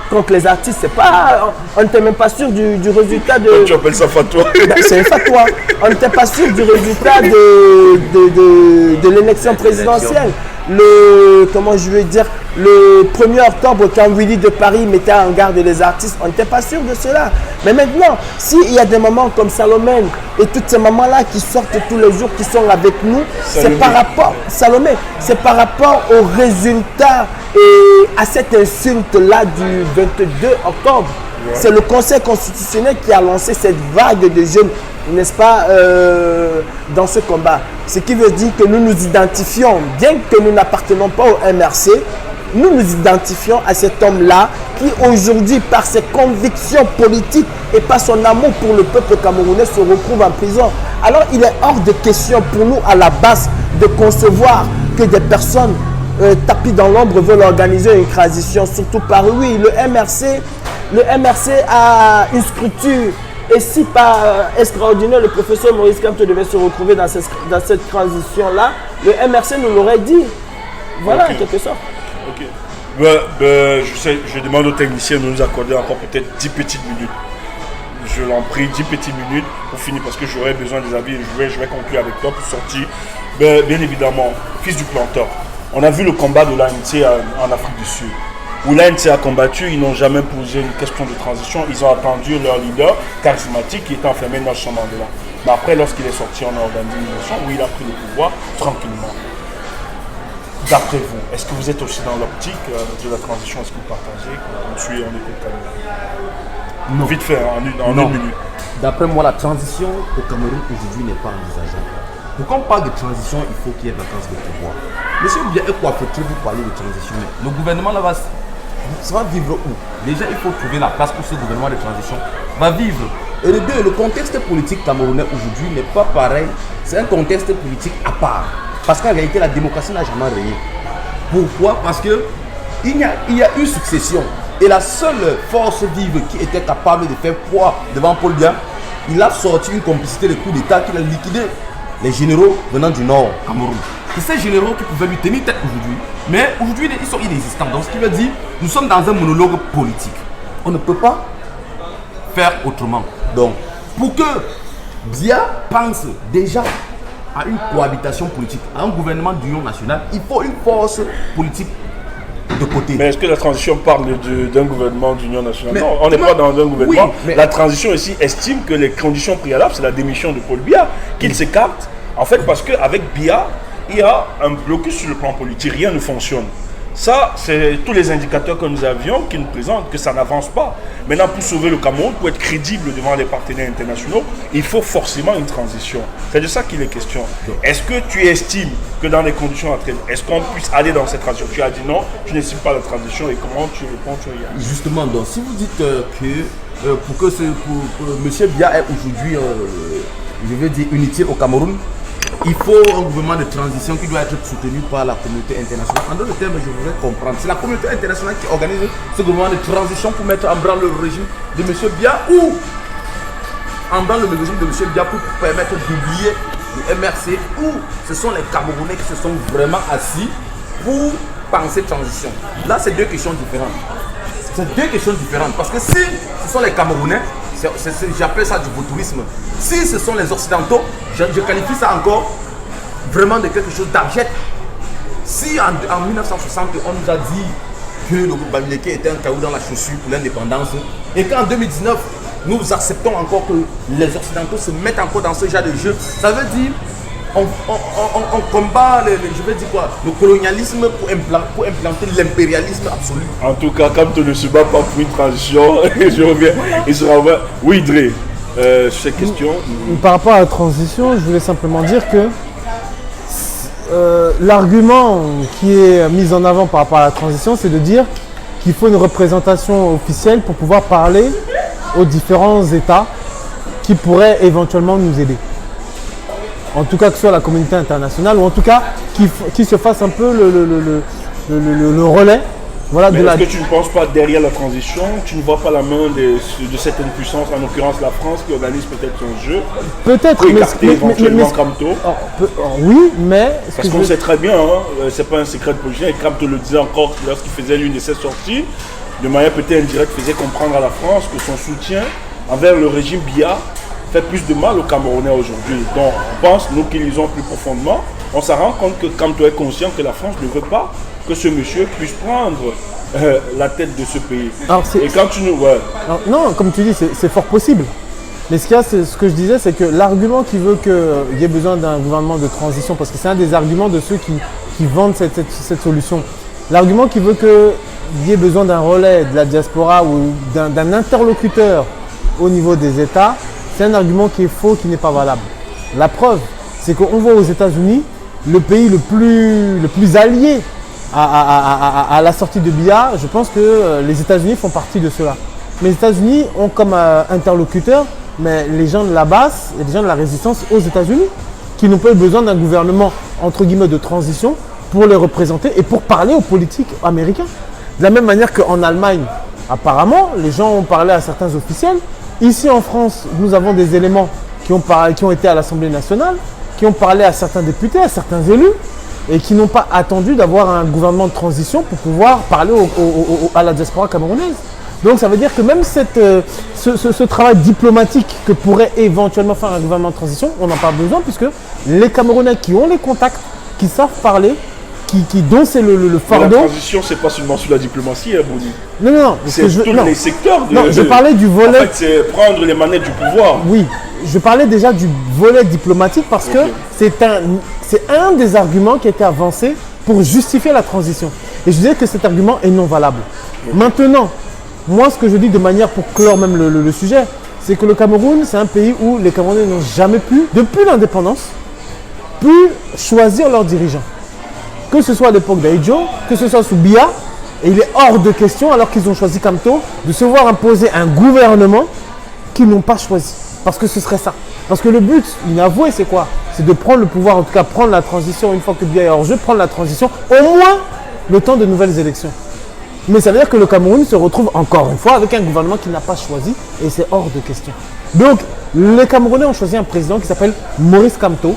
contre les artistes, c'est pas, on n'était même pas sûr du résultat de... Tu appelles ça fatwa? C'est une fatwa. On n'était pas sûr du résultat de l'élection présidentielle. Comment je veux dire, le 1er octobre, quand Willy de Paris mettait en garde les artistes, on n'était pas sûr de cela. Mais maintenant, s'il y a des mamans comme Salomé et toutes ces mamans-là qui sortent tous les jours, qui sont avec nous, c'est par rapport, Salomé, c'est par rapport aux résultats et à cette insulte-là du 22 octobre. Ouais. C'est le Conseil constitutionnel qui a lancé cette vague de jeunes, n'est-ce pas, dans ce combat. Ce qui veut dire que nous nous identifions, bien que nous n'appartenons pas au MRC, nous nous identifions à cet homme-là qui aujourd'hui, par ses convictions politiques et par son amour pour le peuple camerounais, se retrouve en prison. Alors il est hors de question pour nous à la base de concevoir que des personnes tapis dans l'ombre veulent organiser une transition, surtout par lui. Le MRC a une structure. Et si par extraordinaire, le professeur Maurice Kamto devait se retrouver dans cette transition-là, le MRC nous l'aurait dit. Voilà, en quelque sorte. Ok. Je demande aux techniciens de nous accorder encore peut-être 10 petites minutes. Je l'en prie, 10 petites minutes pour finir parce que j'aurais besoin des avis. Je vais conclure avec toi pour sortir. Bien évidemment, fils du planteur. On a vu le combat de l'ANC en Afrique du Sud. Où l'ANC a combattu, ils n'ont jamais posé une question de transition. Ils ont attendu leur leader charismatique qui était enfermé dans Nelson Mandela. Mais après, lorsqu'il est sorti, on a organisé une élection où il a pris le pouvoir tranquillement. D'après vous, est-ce que vous êtes aussi dans l'optique de la transition? Est-ce que vous partagez? On suit, on écoute quand même. Vite fait, en une minute. D'après moi, la transition au Cameroun aujourd'hui n'est pas envisageable. Pourquoi on parle de transition, il faut qu'il y ait vacances de pouvoir. Monsieur bien et quoi faut-il vous parler de transition? Le gouvernement là ça va vivre où? Déjà, il faut trouver la place pour ce gouvernement de transition va vivre. Et le deux, le contexte politique camerounais aujourd'hui n'est pas pareil. C'est un contexte politique à part. Parce qu'en réalité, la démocratie n'a jamais régné. Pourquoi? Parce qu'il y a une succession. Et la seule force vive qui était capable de faire poids devant Paul Biya, il a sorti une complicité de coup d'État qu'il a liquidé les généraux venant du Nord, Cameroun. C'est ces généraux qui pouvaient lui tenir tête aujourd'hui. Mais aujourd'hui, ils sont inexistants. Donc, ce qui veut dire, nous sommes dans un monologue politique. On ne peut pas faire autrement. Donc, pour que Biya pense déjà à une cohabitation politique, à un gouvernement d'union nationale, il faut une force politique de côté. Mais est-ce que la transition parle d'un gouvernement d'union nationale? Non, on n'est pas dans un gouvernement. Oui, la transition ici estime que les conditions préalables, c'est la démission de Paul Biya, qu'il s'écarte. En fait, parce qu'avec Biya, il y a un blocus sur le plan politique, rien ne fonctionne. Ça, c'est tous les indicateurs que nous avions qui nous présentent que ça n'avance pas. Maintenant, pour sauver le Cameroun, pour être crédible devant les partenaires internationaux, il faut forcément une transition. C'est de ça qu'il est question. Est-ce que tu estimes que dans les conditions actuelles, est-ce qu'on puisse aller dans cette transition? Tu as dit non, tu n'estimes pas la transition et comment tu réponds? Justement, donc, si vous dites que pour M. Biya est aujourd'hui, je veux dire, inutile au Cameroun, il faut un gouvernement de transition qui doit être soutenu par la communauté internationale. En d'autres termes, je voudrais comprendre. C'est la communauté internationale qui organise ce gouvernement de transition pour mettre en branle le régime de M. Biya ou en branle le régime de M. Biya pour permettre d'oublier le MRC, ou ce sont les Camerounais qui se sont vraiment assis pour penser transition. Là, c'est deux questions différentes. C'est deux questions différentes. Parce que si ce sont les Camerounais, j'appelle ça du vautourisme. Si ce sont les Occidentaux, je qualifie ça encore vraiment de quelque chose d'abject. Si en 1960, on nous a dit que le groupe Bamileke était un caillou dans la chaussure pour l'indépendance, et qu'en 2019, nous acceptons encore que les Occidentaux se mettent encore dans ce genre de jeu, ça veut dire on combat le colonialisme pour implanter l'impérialisme absolu. En tout cas, quand on ne se bat pas pour une transition, je reviens, il sera ouvert. Oui, Dre, cette question. Par rapport à la transition, je voulais simplement dire que l'argument qui est mis en avant par rapport à la transition, c'est de dire qu'il faut une représentation officielle pour pouvoir parler aux différents États qui pourraient éventuellement nous aider. En tout cas, que ce soit la communauté internationale, ou en tout cas, qui se fasse un peu le relais. Voilà, mais est-ce que tu ne penses pas derrière la transition, tu ne vois pas la main de certaines puissances, en l'occurrence la France, qui organise peut-être son jeu? Peut-être, mais éventuellement Kamto. Oui, mais... Parce qu'on sait très bien, hein, c'est pas un secret de politicien, et Kamto le disait encore lorsqu'il faisait l'une de ses sorties, de manière peut-être indirecte, faisait comprendre à la France que son soutien envers le régime Biya fait plus de mal aux Camerounais aujourd'hui. Donc, on pense, nous qui lisons plus profondément, on s'en rend compte que Kamto est conscient que la France ne veut pas que ce monsieur puisse prendre la tête de ce pays. Et quand tu nous... Ouais. Non, comme tu dis, c'est fort possible. Mais ce qu'il y a, ce que je disais, c'est que l'argument qui veut qu'il y ait besoin d'un gouvernement de transition, parce que c'est un des arguments de ceux qui vendent cette solution, l'argument qui veut qu'il y ait besoin d'un relais de la diaspora ou d'un interlocuteur au niveau des États, c'est un argument qui est faux, qui n'est pas valable. La preuve, c'est qu'on voit aux États-Unis, le pays le plus allié à la sortie de Biya, je pense que les États-Unis font partie de cela. Mais les États-Unis ont comme interlocuteur mais les gens de la base et les gens de la résistance aux États-Unis qui n'ont pas eu besoin d'un gouvernement entre guillemets de transition pour les représenter et pour parler aux politiques américains. De la même manière qu'en Allemagne, apparemment, les gens ont parlé à certains officiels. Ici en France, nous avons des éléments qui ont été à l'Assemblée nationale, qui ont parlé à certains députés, à certains élus, et qui n'ont pas attendu d'avoir un gouvernement de transition pour pouvoir parler à la diaspora camerounaise. Donc ça veut dire que même ce travail diplomatique que pourrait éventuellement faire un gouvernement de transition, on n'en a pas besoin puisque les Camerounais qui ont les contacts, qui savent parler, dont c'est le fardeau. La transition, c'est pas seulement sur la diplomatie, hein, Bouni. Non. C'est tous les secteurs. Non, je parlais du volet... En fait, c'est prendre les manettes du pouvoir. Oui, je parlais déjà du volet diplomatique parce que c'est un des arguments qui a été avancé pour justifier la transition. Et je disais que cet argument est non valable. Maintenant, moi, ce que je dis de manière pour clore même le sujet, c'est que le Cameroun, c'est un pays où les Camerounais n'ont jamais pu, depuis l'indépendance, pu choisir leurs dirigeants. Que ce soit à l'époque d'Aïdjo, que ce soit sous Biya, et il est hors de question, alors qu'ils ont choisi Kamto, de se voir imposer un gouvernement qu'ils n'ont pas choisi. Parce que ce serait ça. Parce que le but, inavoué, c'est quoi? C'est de prendre le pouvoir, en tout cas prendre la transition, une fois que Biya est hors jeu, prendre la transition, au moins le temps de nouvelles élections. Mais ça veut dire que le Cameroun se retrouve encore une fois avec un gouvernement qu'il n'a pas choisi, et c'est hors de question. Donc, les Camerounais ont choisi un président qui s'appelle Maurice Kamto,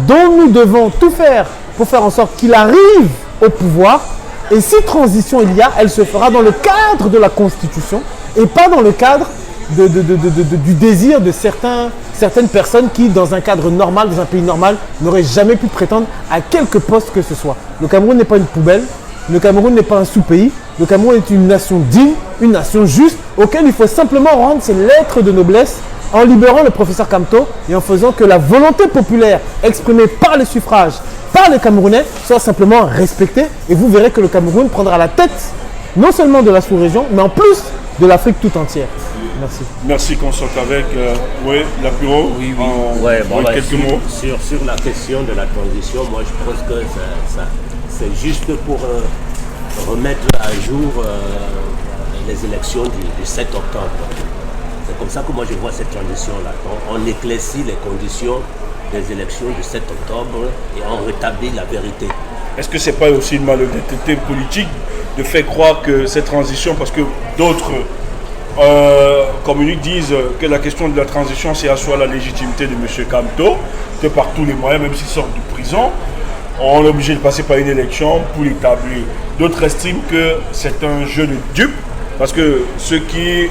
dont nous devons tout faire pour faire en sorte qu'il arrive au pouvoir. Et si transition il y a, elle se fera dans le cadre de la Constitution et pas dans le cadre du désir de certaines personnes qui, dans un cadre normal, dans un pays normal, n'auraient jamais pu prétendre à quelque poste que ce soit. Le Cameroun n'est pas une poubelle, le Cameroun n'est pas un sous-pays, le Cameroun est une nation digne, une nation juste, auquel il faut simplement rendre ses lettres de noblesse en libérant le professeur Kamto et en faisant que la volonté populaire exprimée par les suffrages, par les Camerounais, soit simplement respectée. Et vous verrez que le Cameroun prendra la tête non seulement de la sous-région, mais en plus de l'Afrique tout entière. Merci. Merci qu'on sorte avec l'apéro. Oui. Quelques mots. Sur la question de la transition, moi je pense que c'est juste pour remettre à jour les élections du 7 octobre. C'est comme ça que moi je vois cette transition-là. On éclaircit les conditions des élections de 7 octobre et on rétablit la vérité. Est-ce que ce n'est pas aussi une malhonnêteté politique de faire croire que cette transition, parce que d'autres communiques disent que la question de la transition, c'est asseoir la légitimité de M. Kamto, que par tous les moyens, même s'il sort de prison, on est obligé de passer par une élection pour l'établir. D'autres estiment que c'est un jeu de dupes, parce que ceux qui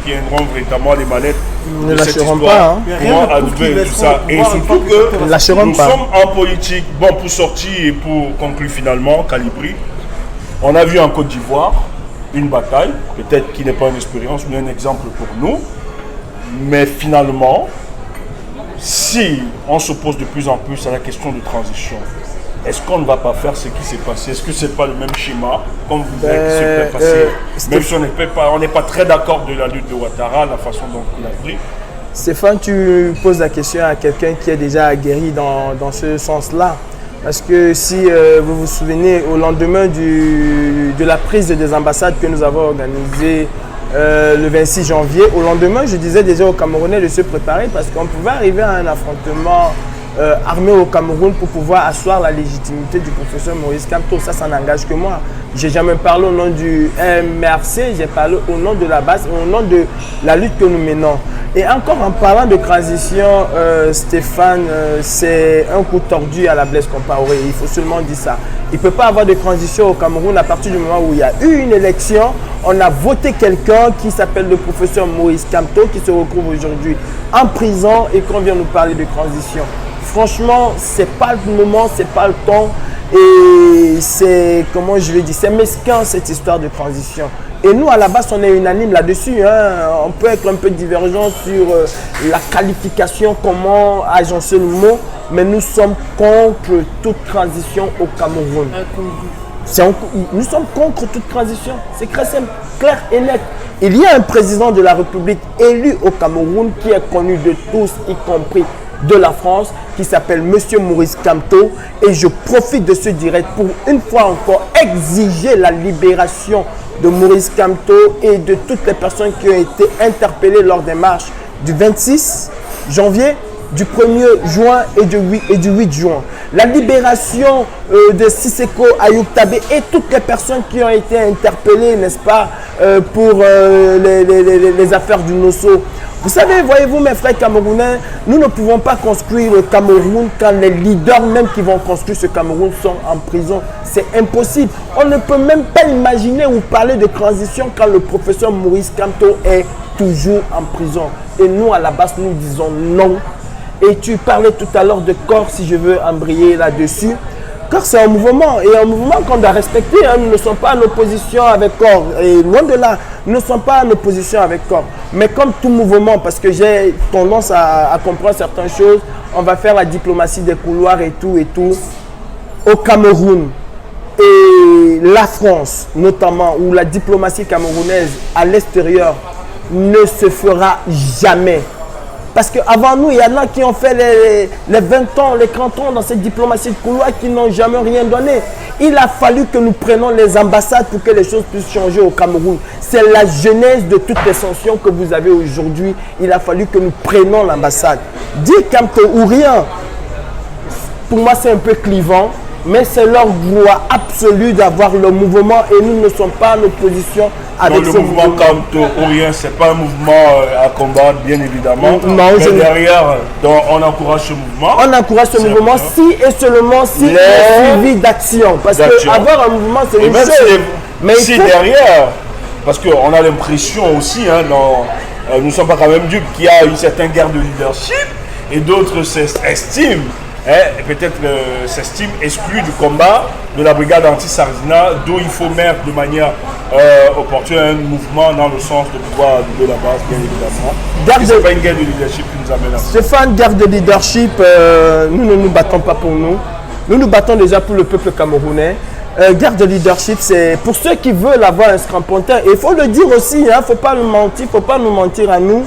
tiendront véritablement les manettes de cette histoire pourront adouber tout ça. Et surtout que nous sommes en politique, bon, pour sortir et pour conclure finalement, Calibri, on a vu en Côte d'Ivoire une bataille, peut-être qui n'est pas une expérience, mais un exemple pour nous. Mais finalement, si on s'oppose de plus en plus à la question de transition, est-ce qu'on ne va pas faire ce qui s'est passé? Est-ce que ce n'est pas le même schéma comme vous voudrait qui s'est passé? Même si on n'est pas très d'accord de la lutte de Ouattara, la façon dont il a pris. Stéphane, tu poses la question à quelqu'un qui est déjà aguerri dans ce sens-là. Parce que si vous vous souvenez, au lendemain de la prise des ambassades que nous avons organisée le 26 janvier, au lendemain, je disais déjà aux Camerounais de se préparer parce qu'on pouvait arriver à un affrontement armé au Cameroun pour pouvoir asseoir la légitimité du professeur Maurice Kamto. Ça n'engage que moi. Je n'ai jamais parlé au nom du MRC, j'ai parlé au nom de la base, au nom de la lutte que nous menons. Et encore en parlant de transition, Stéphane, c'est un coup tordu à la Blaise Compaoré. Il faut seulement dire ça. Il ne peut pas avoir de transition au Cameroun à partir du moment où il y a eu une élection. On a voté quelqu'un qui s'appelle le professeur Maurice Kamto, qui se retrouve aujourd'hui en prison et qu'on vient nous parler de transition. Franchement, ce n'est pas le moment, ce n'est pas le temps. Et c'est, comment je vais dire, c'est mesquin cette histoire de transition. Et nous, à la base, on est unanime là-dessus. On peut être un peu divergent sur la qualification, comment agencer le mot, mais nous sommes contre toute transition au Cameroun. Nous sommes contre toute transition. C'est très simple, clair et net. Il y a un président de la République élu au Cameroun qui est connu de tous, y compris de la France, qui s'appelle M. Maurice Kamto, et je profite de ce direct pour une fois encore exiger la libération de Maurice Kamto et de toutes les personnes qui ont été interpellées lors des marches du 26 janvier, du 1er juin et du 8 juin. La libération de Sisseko Ayoub Tabé et toutes les personnes qui ont été interpellées, n'est-ce pas, pour les affaires du Nosso. Vous savez, voyez-vous mes frères camerounais, nous ne pouvons pas construire le Cameroun quand les leaders même qui vont construire ce Cameroun sont en prison. C'est impossible. On ne peut même pas imaginer ou parler de transition quand le professeur Maurice Kamto est toujours en prison. Et nous, à la base, nous disons non. Et tu parlais tout à l'heure de corps, si je veux embrayer là-dessus. Corps, c'est un mouvement, et un mouvement qu'on doit respecter. Nous ne sommes pas en opposition avec corps. Et loin de là, nous ne sommes pas en opposition avec corps. Mais comme tout mouvement, parce que j'ai tendance à comprendre certaines choses, on va faire la diplomatie des couloirs et tout. Au Cameroun et la France, notamment, ou la diplomatie camerounaise à l'extérieur, ne se fera jamais. Parce qu'avant nous, il y en a qui ont fait les 20 ans, les 30 ans dans cette diplomatie de couloir qui n'ont jamais rien donné. Il a fallu que nous prenions les ambassades pour que les choses puissent changer au Cameroun. C'est la genèse de toutes les sanctions que vous avez aujourd'hui. Il a fallu que nous prenions l'ambassade. Dire Kamto ou rien, pour moi c'est un peu clivant, mais c'est leur droit absolu d'avoir le mouvement et nous ne sommes pas en opposition avec ce mouvement. Le mouvement Kamto ou rien, ce n'est pas un mouvement à combattre, bien évidemment. Non, mais derrière, on encourage ce mouvement. On encourage ce mouvement si et seulement si il est suivi d'action. Parce qu'avoir un mouvement, c'est une chose. Mais si derrière, parce qu'on a l'impression aussi, nous ne sommes pas quand même dupes, qu'il y a une certaine guerre de leadership et d'autres s'estiment. Peut-être s'estime exclu du combat de la brigade anti-Sardina, d'où il faut mettre de manière opportune un mouvement dans le sens de pouvoir de la base, bien évidemment. Ce n'est pas une guerre de leadership qui nous amène à ça. Stéphane, guerre de leadership, nous ne nous battons pas pour nous. Nous nous battons déjà pour le peuple camerounais. Guerre de leadership, c'est pour ceux qui veulent avoir un scrampontin. Et il faut le dire aussi, il ne faut pas nous mentir, il ne faut pas nous mentir à nous.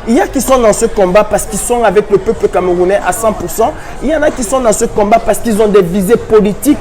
Il y a qui sont dans ce combat parce qu'ils sont avec le peuple camerounais à 100%. Il y en a qui sont dans ce combat parce qu'ils ont des visées politiques.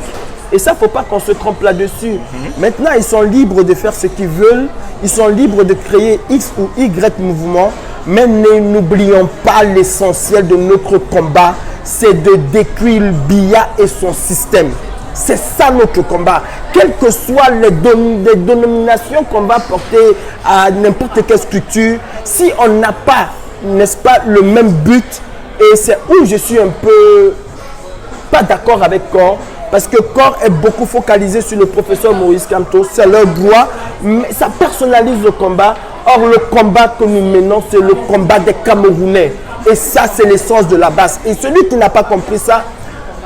Et ça, il ne faut pas qu'on se trompe là-dessus. Maintenant, ils sont libres de faire ce qu'ils veulent. Ils sont libres de créer X ou Y mouvement. Mais n'oublions pas l'essentiel de notre combat, c'est de détruire Biya et son système. C'est ça notre combat. Quelles que soient les dénominations qu'on va porter à n'importe quelle structure, si on n'a pas, n'est-ce pas, le même but, et c'est où je suis un peu pas d'accord avec Corps, parce que Corps est beaucoup focalisé sur le professeur Maurice Kamto, c'est leur droit, mais ça personnalise le combat. Or, le combat que nous menons, c'est le combat des Camerounais. Et ça, c'est l'essence de la base. Et celui qui n'a pas compris ça,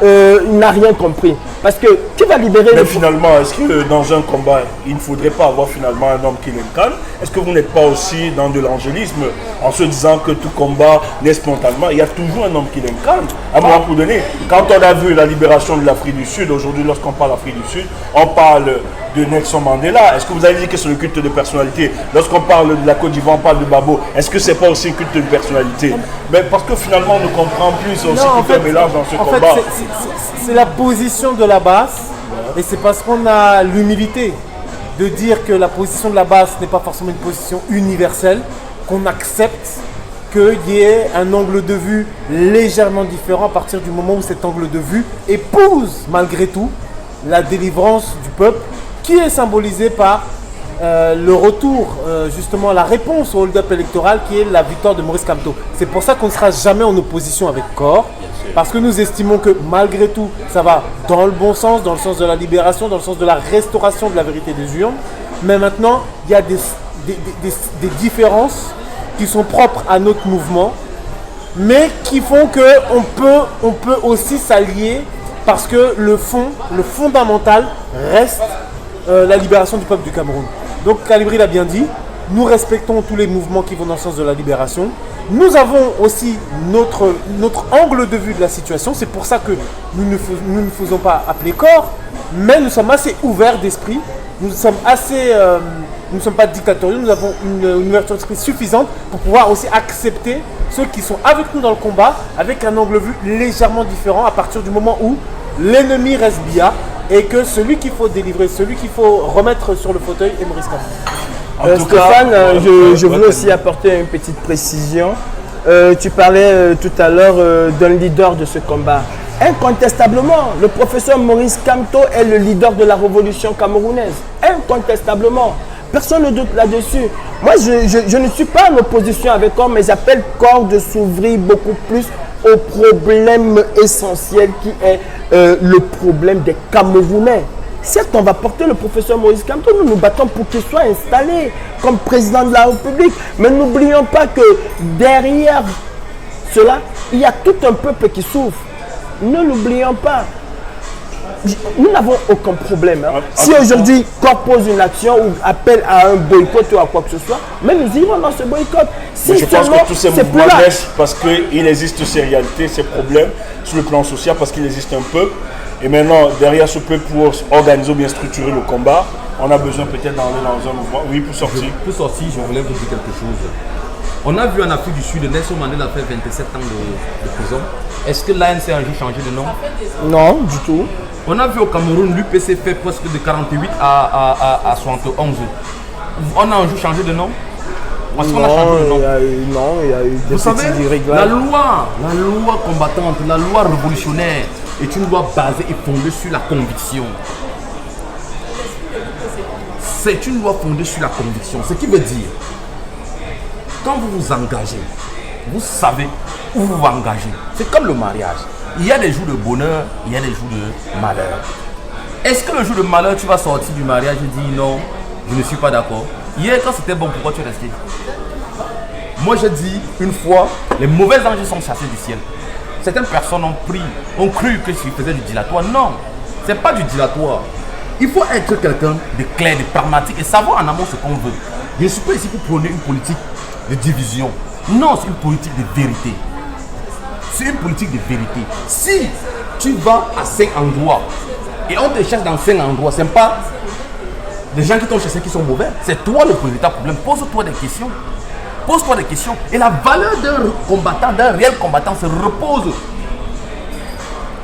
n'a rien compris. Parce que qui va libérer Mais finalement, est-ce que dans un combat, il ne faudrait pas avoir finalement un homme qui l'incarne? Est-ce que vous n'êtes pas aussi dans de l'angélisme en se disant que tout combat naît spontanément? Il y a toujours un homme qui l'incarne. À un moment pour donner, quand on a vu la libération de l'Afrique du Sud, aujourd'hui lorsqu'on parle d'Afrique du Sud, on parle de Nelson Mandela. Est-ce que vous avez dit que c'est le culte de personnalité? Lorsqu'on parle de la Côte d'Ivoire, on parle de Babo. Est-ce que c'est pas aussi un culte de personnalité? Mais parce que finalement, on ne comprend plus, c'est aussi tout un mélange dans ce combat. En fait, c'est la position de la base, et c'est parce qu'on a l'humilité de dire que la position de la base n'est pas forcément une position universelle, qu'on accepte qu'il y ait un angle de vue légèrement différent à partir du moment où cet angle de vue épouse malgré tout la délivrance du peuple, qui est symbolisée par le retour, justement la réponse au hold-up électoral qui est la victoire de Maurice Kamto. C'est pour ça qu'on ne sera jamais en opposition avec Corps, parce que nous estimons que malgré tout, ça va dans le bon sens, dans le sens de la libération, dans le sens de la restauration de la vérité des urnes. Mais maintenant, il y a des différences qui sont propres à notre mouvement, mais qui font qu'on peut aussi s'allier, parce que le fondamental reste la libération du peuple du Cameroun. Donc Calibri l'a bien dit, nous respectons tous les mouvements qui vont dans le sens de la libération. Nous avons aussi notre angle de vue de la situation. C'est pour ça que nous ne faisons pas appeler Corps, mais nous sommes assez ouverts d'esprit. Nous sommes nous ne sommes pas dictatoriaux. Nous avons une ouverture d'esprit suffisante pour pouvoir aussi accepter ceux qui sont avec nous dans le combat, avec un angle de vue légèrement différent à partir du moment où l'ennemi reste Biya et que celui qu'il faut délivrer, celui qu'il faut remettre sur le fauteuil est Maurice Kamto. Stéphane, je voulais aussi apporter une petite précision. Tu parlais tout à l'heure d'un leader de ce combat. Incontestablement, le professeur Maurice Kamto est le leader de la révolution camerounaise. Incontestablement. Personne ne doute là-dessus. Moi, je ne suis pas en opposition avec Corps, mais j'appelle Corps de s'ouvrir beaucoup plus au problème essentiel qui est le problème des Camerounais. Certes, on va porter le professeur Maurice Kamto, nous nous battons pour qu'il soit installé comme président de la République. Mais n'oublions pas que derrière cela, il y a tout un peuple qui souffre. Ne l'oublions pas. Nous n'avons aucun problème. Hein. Si aujourd'hui, Corps pose une action ou appelle à un boycott ou à quoi que ce soit, mais nous irons dans ce boycott. Si je pense que tous ces mouvements naissent parce qu'il existe ces réalités, ces problèmes sur le plan social, parce qu'il existe un peuple. Et maintenant, derrière ce peuple, pour organiser ou bien structurer le combat, on a besoin peut-être d'aller dans un mouvement. Oui, pour sortir. Pour sortir, je voulais vous dire quelque chose. On a vu en Afrique du Sud, Nelson Mandela a fait 27 ans de prison. Est-ce que l'ANC a un jour changé de nom? Non, du tout. On a vu au Cameroun, l'UPC fait presque de 48 à 71. On a un jour changé de nom? Parce qu'on a changé de nom. Il y a eu des petits réglages. La loi combattante, la loi révolutionnaire est une loi basée et fondée sur la conviction. C'est une loi fondée sur la conviction. Ce qui veut dire, quand vous vous engagez, vous savez où vous vous engagez. C'est comme le mariage. Il y a des jours de bonheur, il y a des jours de malheur. Est-ce que le jour de malheur, tu vas sortir du mariage et dire non, je ne suis pas d'accord? Hier, quand c'était bon, pourquoi tu es resté? Moi, je dis une fois, les mauvais anges sont chassés du ciel. Certaines personnes ont cru que je faisais du dilatoire. Non, ce n'est pas du dilatoire. Il faut être quelqu'un de clair, de pragmatique et savoir en amont ce qu'on veut. Je ne suis pas ici pour prôner une politique de division. Non, c'est une politique de vérité. C'est une politique de vérité. Si tu vas à 5 endroits et on te cherche dans 5 endroits, ce n'est pas des gens qui t'ont cherché qui sont mauvais. C'est toi le véritable problème. Pose-toi des questions. Pose-toi des questions. Et la valeur d'un combattant, d'un réel combattant, se repose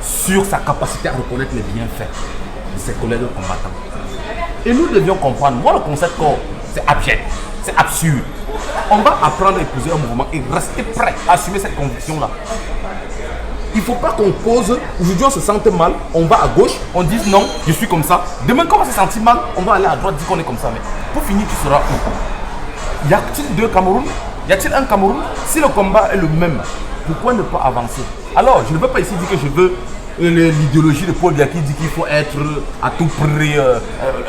sur sa capacité à reconnaître les bienfaits de ses collègues combattants. Et nous devions comprendre, moi le concept corps, c'est abject, c'est absurde. on va apprendre à épouser un mouvement et rester prêt à assumer cette conviction-là. Il ne faut pas qu'on cause, aujourd'hui on se sente mal, on va à gauche, on dit non, je suis comme ça. Demain quand on se sentir mal, on va aller à droite, dire qu'on est comme ça. Mais pour finir, tu seras où? Y a-t-il deux Cameroun? Y a-t-il un Cameroun? Si le combat est le même, pourquoi ne pas avancer? Alors, je ne veux pas ici dire que je veux l'idéologie de Paul Biya qui dit qu'il faut être à tout prix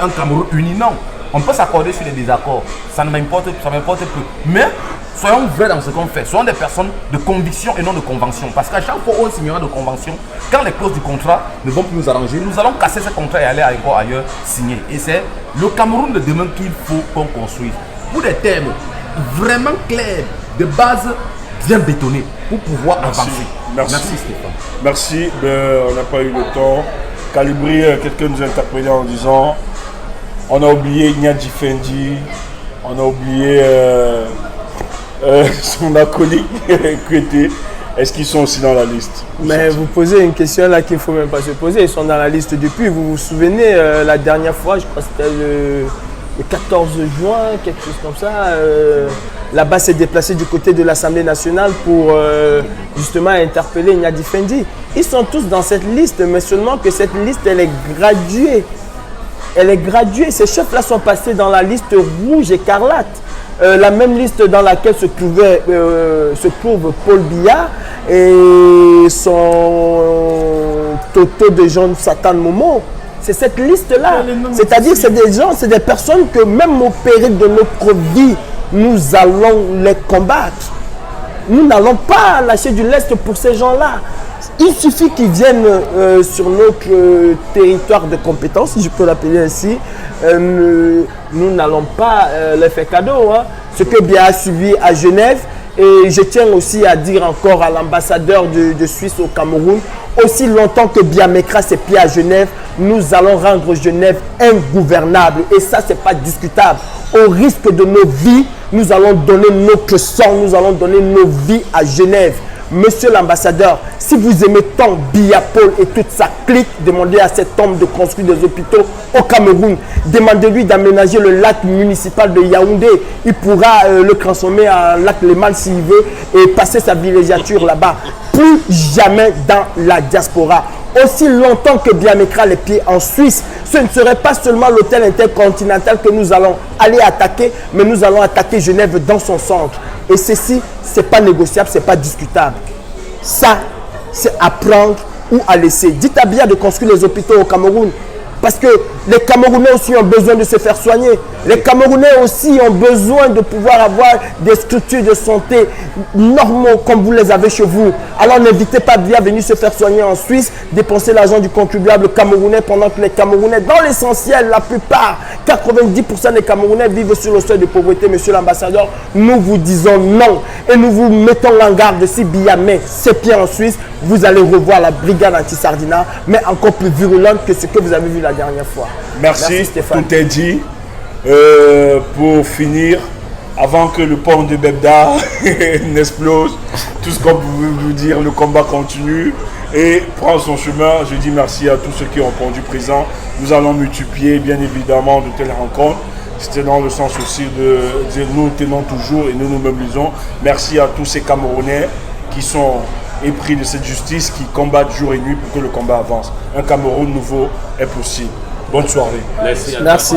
un Cameroun uni. Non, on peut s'accorder sur les désaccords, ça m'importe peu. Mais soyons vrais dans ce qu'on fait, soyons des personnes de conviction et non de convention. Parce qu'à chaque fois où on signera de convention, quand les clauses du contrat ne vont plus nous arranger, nous allons casser ce contrat et aller encore ailleurs signer. Et c'est le Cameroun de demain qu'il faut qu'on construise. Pour des termes vraiment clairs, de base bien bétonnés, pour pouvoir avancer. Merci Stéphane. Merci, on n'a pas eu le temps. Calibri, quelqu'un nous a interpellé en disant on a oublié Nyadi Fendi, on a oublié son acolyte Kwete. Est-ce qu'ils sont aussi dans la liste? Mais vous posez une question là qu'il ne faut même pas se poser. Ils sont dans la liste depuis. Vous vous souvenez, la dernière fois, je crois que c'était le 14 juin, quelque chose comme ça, là-bas s'est déplacé du côté de l'Assemblée nationale pour justement interpeller Nyadi Fendi. Ils sont tous dans cette liste, mais seulement que cette liste, elle est graduée. Elle est graduée. Ces chefs-là sont passés dans la liste rouge écarlate. La même liste dans laquelle se trouve Paul Biya et son Toto de John Satan Momo. C'est cette liste-là. C'est-à-dire que c'est des gens, c'est des personnes que même au péril de notre vie, nous allons les combattre. Nous n'allons pas lâcher du lest pour ces gens-là. Il suffit qu'ils viennent sur notre territoire de compétence, si je peux l'appeler ainsi. Nous n'allons pas les faire cadeau. Hein. Ce que Biya a suivi à Genève. Et je tiens aussi à dire encore à l'ambassadeur de Suisse au Cameroun, aussi longtemps que Biya mettra ses pieds à Genève, nous allons rendre Genève ingouvernable. Et ça, ce n'est pas discutable. Au risque de nos vies, nous allons donner notre sang, nous allons donner nos vies à Genève. Monsieur l'ambassadeur, si vous aimez tant Biya Paul et toute sa clique, demandez à cet homme de construire des hôpitaux au Cameroun. Demandez-lui d'aménager le lac municipal de Yaoundé. Il pourra le transformer en lac Léman s'il veut et passer sa villégiature là-bas. Plus jamais dans la diaspora. Aussi longtemps que Biya mettra les pieds en Suisse, ce ne serait pas seulement l'hôtel intercontinental que nous allons aller attaquer, mais nous allons attaquer Genève dans son centre. Et ceci, ce n'est pas négociable, ce n'est pas discutable. Ça, c'est à prendre ou à laisser. Dites à Biya de construire les hôpitaux au Cameroun. Parce que les Camerounais aussi ont besoin de se faire soigner. Les Camerounais aussi ont besoin de pouvoir avoir des structures de santé normaux comme vous les avez chez vous. Alors n'invitez pas Biya à venir se faire soigner en Suisse, dépenser l'argent du contribuable camerounais pendant que les Camerounais, dans l'essentiel, la plupart, 90% des Camerounais vivent sur le seuil de pauvreté. Monsieur l'ambassadeur, nous vous disons non. Et nous vous mettons en garde. Si Biya met ses pieds en Suisse, vous allez revoir la brigade anti-Sardina, mais encore plus virulente que ce que vous avez vu la dernière fois. Merci Stéphane. Tout est dit. Pour finir, avant que le pont de Bebda n'explose, tout ce qu'on peut vous dire, le combat continue et prend son chemin. Je dis merci à tous ceux qui ont répondu présent. Nous allons multiplier bien évidemment de telles rencontres. C'était dans le sens aussi de dire nous tenons toujours et nous nous mobilisons. Merci à tous ces Camerounais qui sont épris de cette justice, qui combattent jour et nuit pour que le combat avance. Un Cameroun nouveau est possible. Bonne soirée. Merci. Merci.